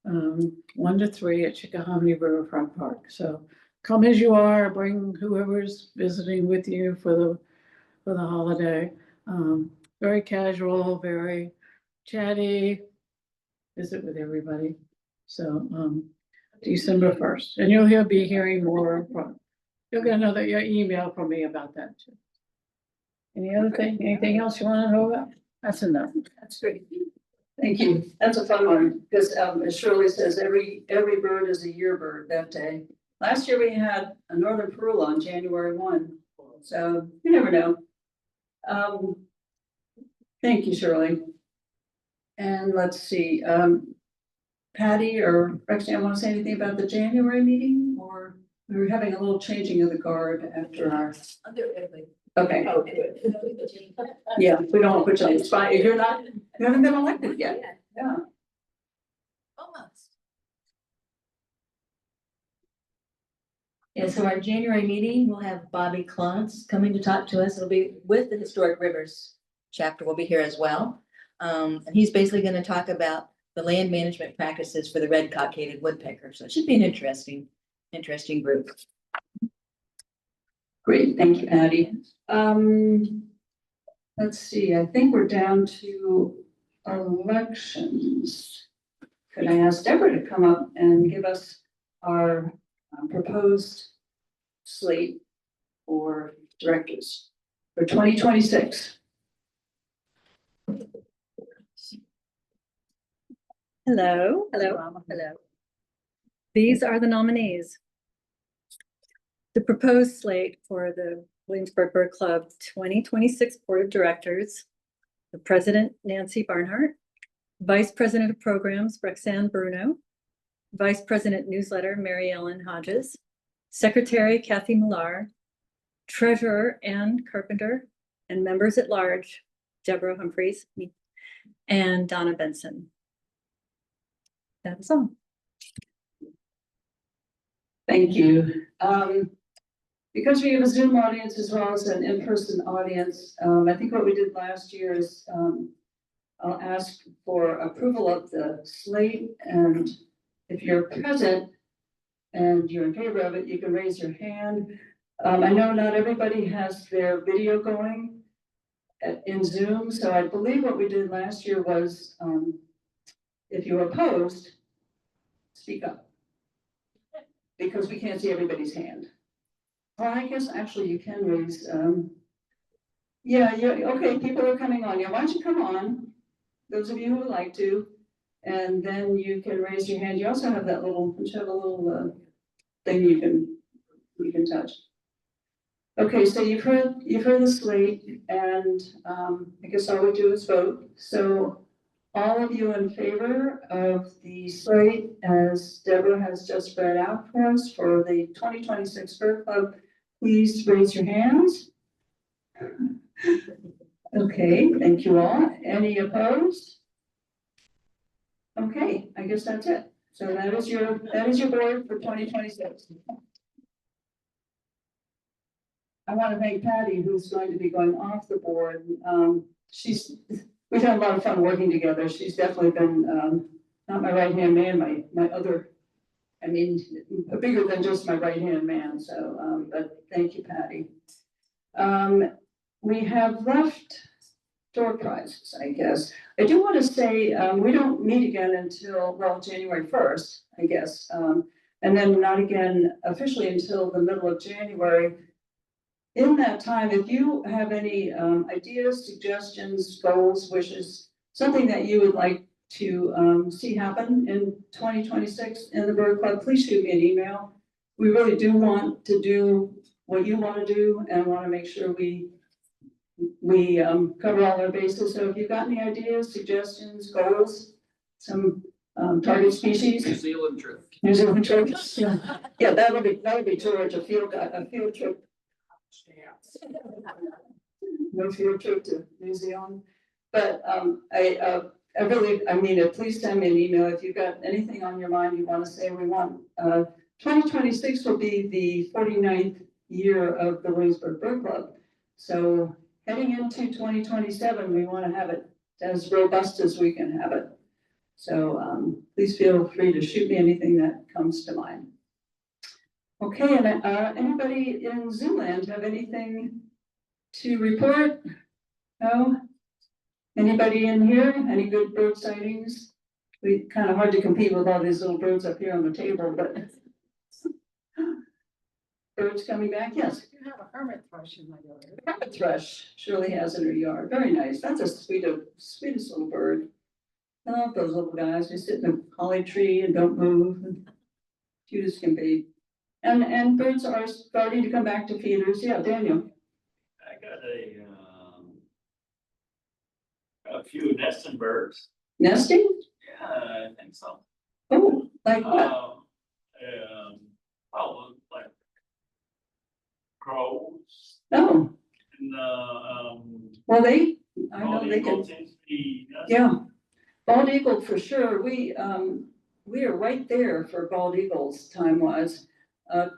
1 to 3 at Chickahominy Riverfront Park. So come as you are, bring whoever's visiting with you for the holiday. Very casual, very chatty, visit with everybody. So December 1st, and you'll be hearing more from, you'll get another email from me about that too. Anything else you want to know about? That's enough. That's great. Thank you. That's a fun one, because as Shirley says, every bird is a year bird that day. Last year we had a northern parula on January 1, so you never know. Thank you, Shirley. And let's see, Patty or Roxanne, want to say anything about the January meeting, or we were having a little changing of the guard after our. Okay. Yeah, we don't want to put you on the spot. You haven't been elected yet. Yeah. Almost. Yeah, so our January meeting, we'll have Bobby Klontz coming to talk to us. It'll be with the Historic Rivers chapter. We'll be here as well. And he's basically going to talk about the land management practices for the red cockaded woodpecker. So it should be an interesting group. Great, thank you, Patty. Let's see, I think we're down to elections. Could I ask Deborah to come up and give us our proposed slate for directors for 2026? Hello. These are the nominees. The proposed slate for the Williamsburg Bird Club 2026 Board of Directors: the President, Nancy Barnhart; Vice President of Programs, Roxanne Bruno; Vice President Newsletter, Mary Ellen Hodges; Secretary, Kathy Millar; Treasurer, Ann Carpenter; and members at large, Deborah Humphreys and Donna Benson. That's all. Thank you. Because we have a Zoom audience as well as an in-person audience, I think what we did last year is I'll ask for approval of the slate, and if you're present and you're in favor of it, you can raise your hand. I know not everybody has their video going, in Zoom, so I believe what we did last year was, if you were opposed, speak up. Because we can't see everybody's hand. Well, I guess actually you can raise, yeah, okay, people are coming on. Yeah, why don't you come on? Those of you who would like to, and then you can raise your hand. You also have that little, don't you have a little, thing you can touch. Okay, so you've heard the slate, and, I guess all we do is vote. So all of you in favor of the slate, as Deborah has just read out for us for the 2026 Bird Club, please raise your hands. Okay, thank you all. Any opposed? Okay, I guess that's it. So that is your board for 2026. I want to thank Patty, who's going to be going off the board. We've had a lot of fun working together. She's definitely been, not my right-hand man, my other, I mean, bigger than just my right-hand man. So, but thank you, Patty. We have left door prizes, I guess. I do want to say, we don't meet again until, well, January 1st, I guess. And then not again officially until the middle of January. In that time, if you have any ideas, suggestions, goals, wishes, something that you would like to see happen in 2026 in the Bird Club, please shoot me an email. We really do want to do what you want to do and want to make sure we cover all our bases. So if you've got any ideas, suggestions, goals, some target species. New Zealand trip. New Zealand trip. Yeah, that'll be George, a field trip. No field trip to New Zealand, but I mean, please send me an email if you've got anything on your mind you want to say. We want 2026 will be the 49th year of the Williamsburg Bird Club, so heading into 2027, we want to have it as robust as we can have it. So please feel free to shoot me anything that comes to mind. Okay, and anybody in Zoom land have anything to report? No? Anybody in here? Any good bird sightings? We kind of hard to compete with all these little birds up here on the table, but birds coming back, yes. You have a hermit thrush in my yard. Hermit thrush Shirley has in her yard. Very nice. That's a sweetest little bird. I love those little guys. They sit in a holly tree and don't move. And cute as can be. And birds are starting to come back to feeders. Yeah, Daniel. I got a few nesting birds. Nesting? Yeah, I think so. Oh, like what? Well, like crows Oh, and well, I know they can. Yeah. Yeah, bald eagle for sure. We are right there for bald eagles time-wise.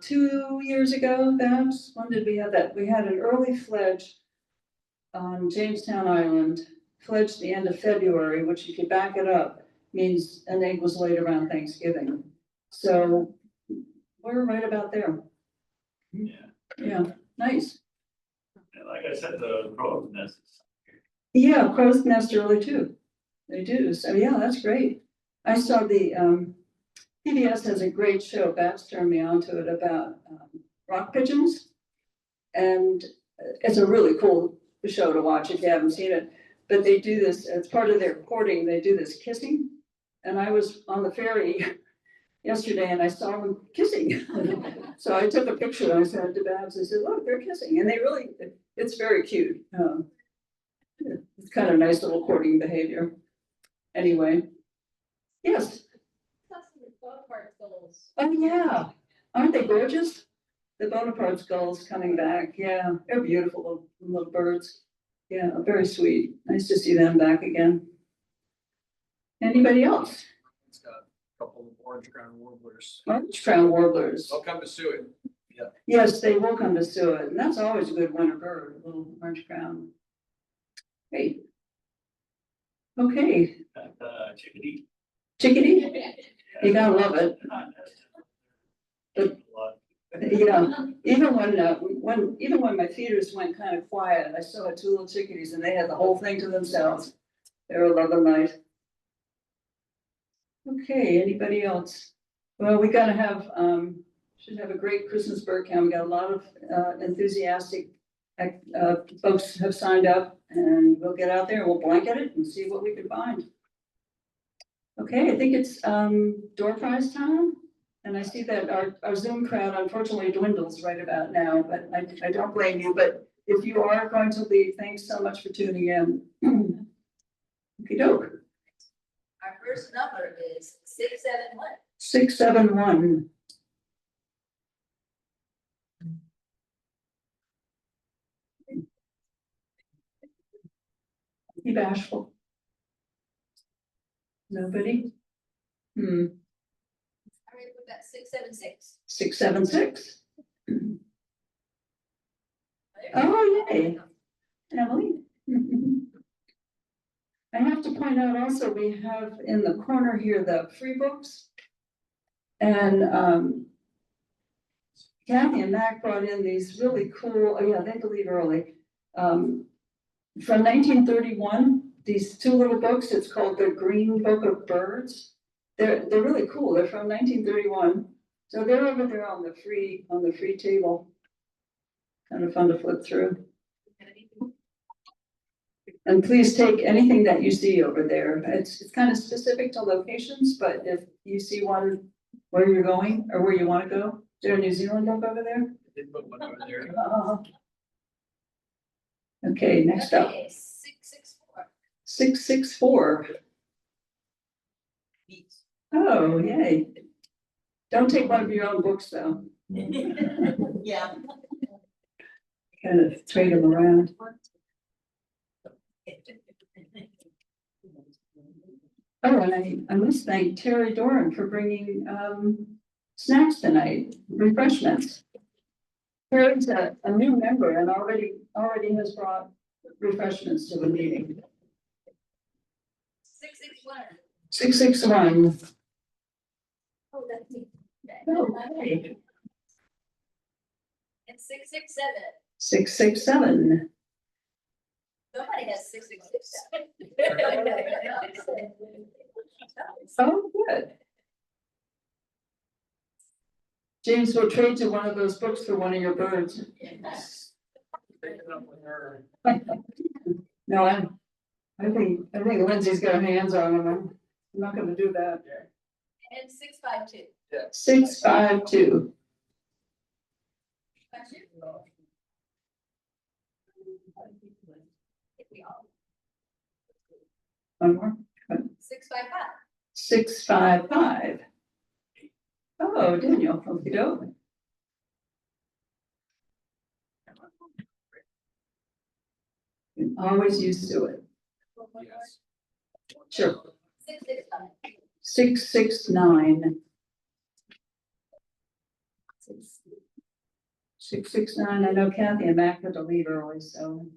2 years ago, Babs, when did we have that? We had an early fledge on Jamestown Island, fledged the end of February, which if you back it up, means an egg was laid around Thanksgiving. So we're right about there. Yeah. Yeah, nice. And like I said, the crow's nest. Yeah, crows nest early too. They do. So yeah, that's great. I saw the PBS has a great show. Babs turned me on to it about rock pigeons, and it's a really cool show to watch if you haven't seen it. But they do this as part of their courting. They do this kissing, and I was on the ferry yesterday and I saw them kissing. So I took a picture and I sent it to Babs. I said, "Look, they're kissing," and it's very cute. It's kind of nice little courting behavior. Anyway, yes. Oh, yeah. Aren't they gorgeous? The Bonaparte skulls coming back. Yeah, they're beautiful little birds. Yeah, very sweet. Nice to see them back again. Anybody else? It's got a couple of orange crown warblers. Orange crown warblers. They'll come to Suet. Yeah. Yes, they will come to Suet, and that's always a good winter bird, a little orange crown. Great. Okay, Chickadee. chickadee, you gotta love it. Not But- a lot. Yeah, even when my feeders went kind of quiet, I still had two little chickadees and they had the whole thing to themselves. They were loving life. Okay, anybody else? Well, we gotta have, should have a great Christmas bird count. We got a lot of enthusiastic folks have signed up, and we'll get out there and we'll blanket it and see what we can find. Okay, I think it's door prize time. And I see that our Zoom crowd unfortunately dwindles right about now, but I don't blame you. But if you are going to leave, thanks so much for tuning in. Okey-doke. Our first number is 671. 671. Be bashful. Nobody? All right, we've got 676. 676. Oh, yay. Emily. I have to point out also, we have in the corner here, the free books. And Kathy and Mac brought in these really cool, oh yeah, they can leave early. From 1931, these two little books, it's called The Green Book of Birds. They're really cool. They're from 1931. So they're over there on the free table. Kind of fun to flip through. And please take anything that you see over there. It's kind of specific to locations, but if you see one where you're going or where you want to go, is there a New Zealand book over there? Okay, next up. 664. 664. Oh, yay. Don't take one of your own books though. Yeah. Kind of trade them around. Oh, and I must thank Terry Doran for bringing snacks tonight, refreshments. Terry's a new member and already has brought refreshments to the meeting. 661. 661. Oh, that's me. Oh, hey. And 667. 667. Somebody has 667. Oh, good. James will trade you one of those books for one of your birds. No, I think Lindsay's got her hands on them. I'm not gonna do that. And 652. 652. One more. 655. 655. Oh, Daniel, okey-doke. Always used to it. Sure. 669. 669. 669. I know Kathy and Mac had to leave early, so.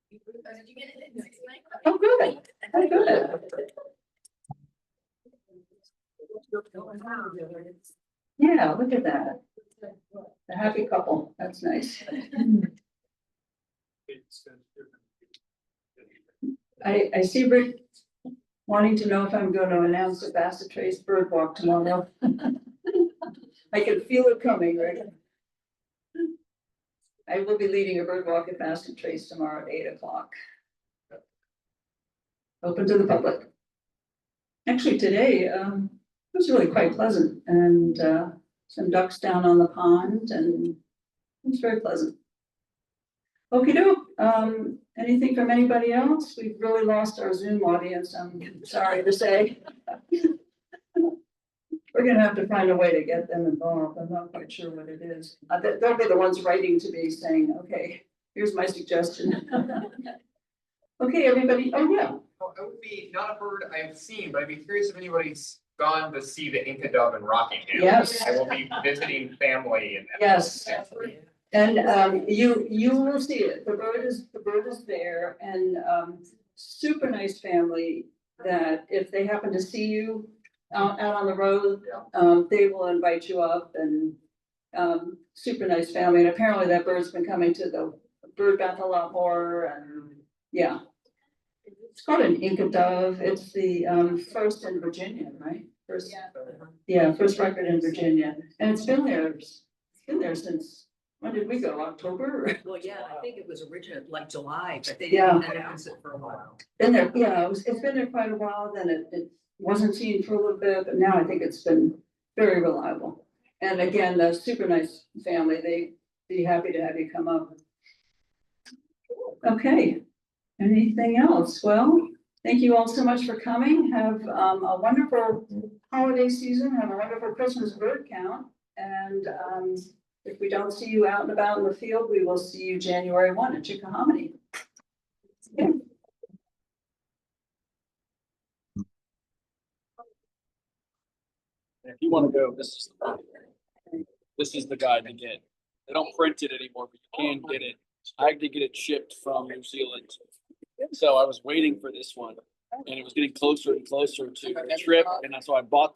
Did you get it in 669? Oh, good. Oh, good. Yeah, look at that. The happy couple. That's nice. I see Rick wanting to know if I'm going to announce the Bassett Trace Bird Walk tomorrow. I can feel it coming, Rick. I will be leading a bird walk at Bassett Trace tomorrow at 8 o'clock. Open to the public. Actually, today it was really quite pleasant, and some ducks down on the pond, and it was very pleasant. Okey-doke. Anything from anybody else? We've really lost our Zoom audience, I'm sorry to say. We're gonna have to find a way to get them involved. I'm not quite sure what it is. They'll be the ones writing to me saying, okay, here's my suggestion. Okay, everybody. Oh, yeah. Well, it would be not a bird I've seen, but I'd be curious if anybody's gone to see the Inca dove in Rockingham. Yes. I will be visiting family and. Yes. And you will see it. The bird is there, and super nice family that if they happen to see you, out on the road, they will invite you up and, super nice family. And apparently that bird's been coming to the bird bath a lot more and, yeah. It's called an Inca dove. It's the, first in Virginia, right? First, yeah, first record in Virginia. And it's been there since, when did we go? October? Well, yeah, I think it was originally like July, but they Yeah. didn't announce it for a while. Been there, yeah, it's been there quite a while, then it wasn't seen for a little bit, but now I think it's been very reliable. And again, the super nice family, they'd be happy to have you come up. Okay, anything else? Well, thank you all so much for coming. Have a wonderful holiday season, have a wonderful Christmas bird count. And if we don't see you out and about in the field, we will see you January 1 at Chickahominy. Yeah. If you wanna go, this is the guide to get. They don't print it anymore, but you can get it. I had to get it shipped from New Zealand. So I was waiting for this one and it was getting closer and closer to the trip, and that's why I bought the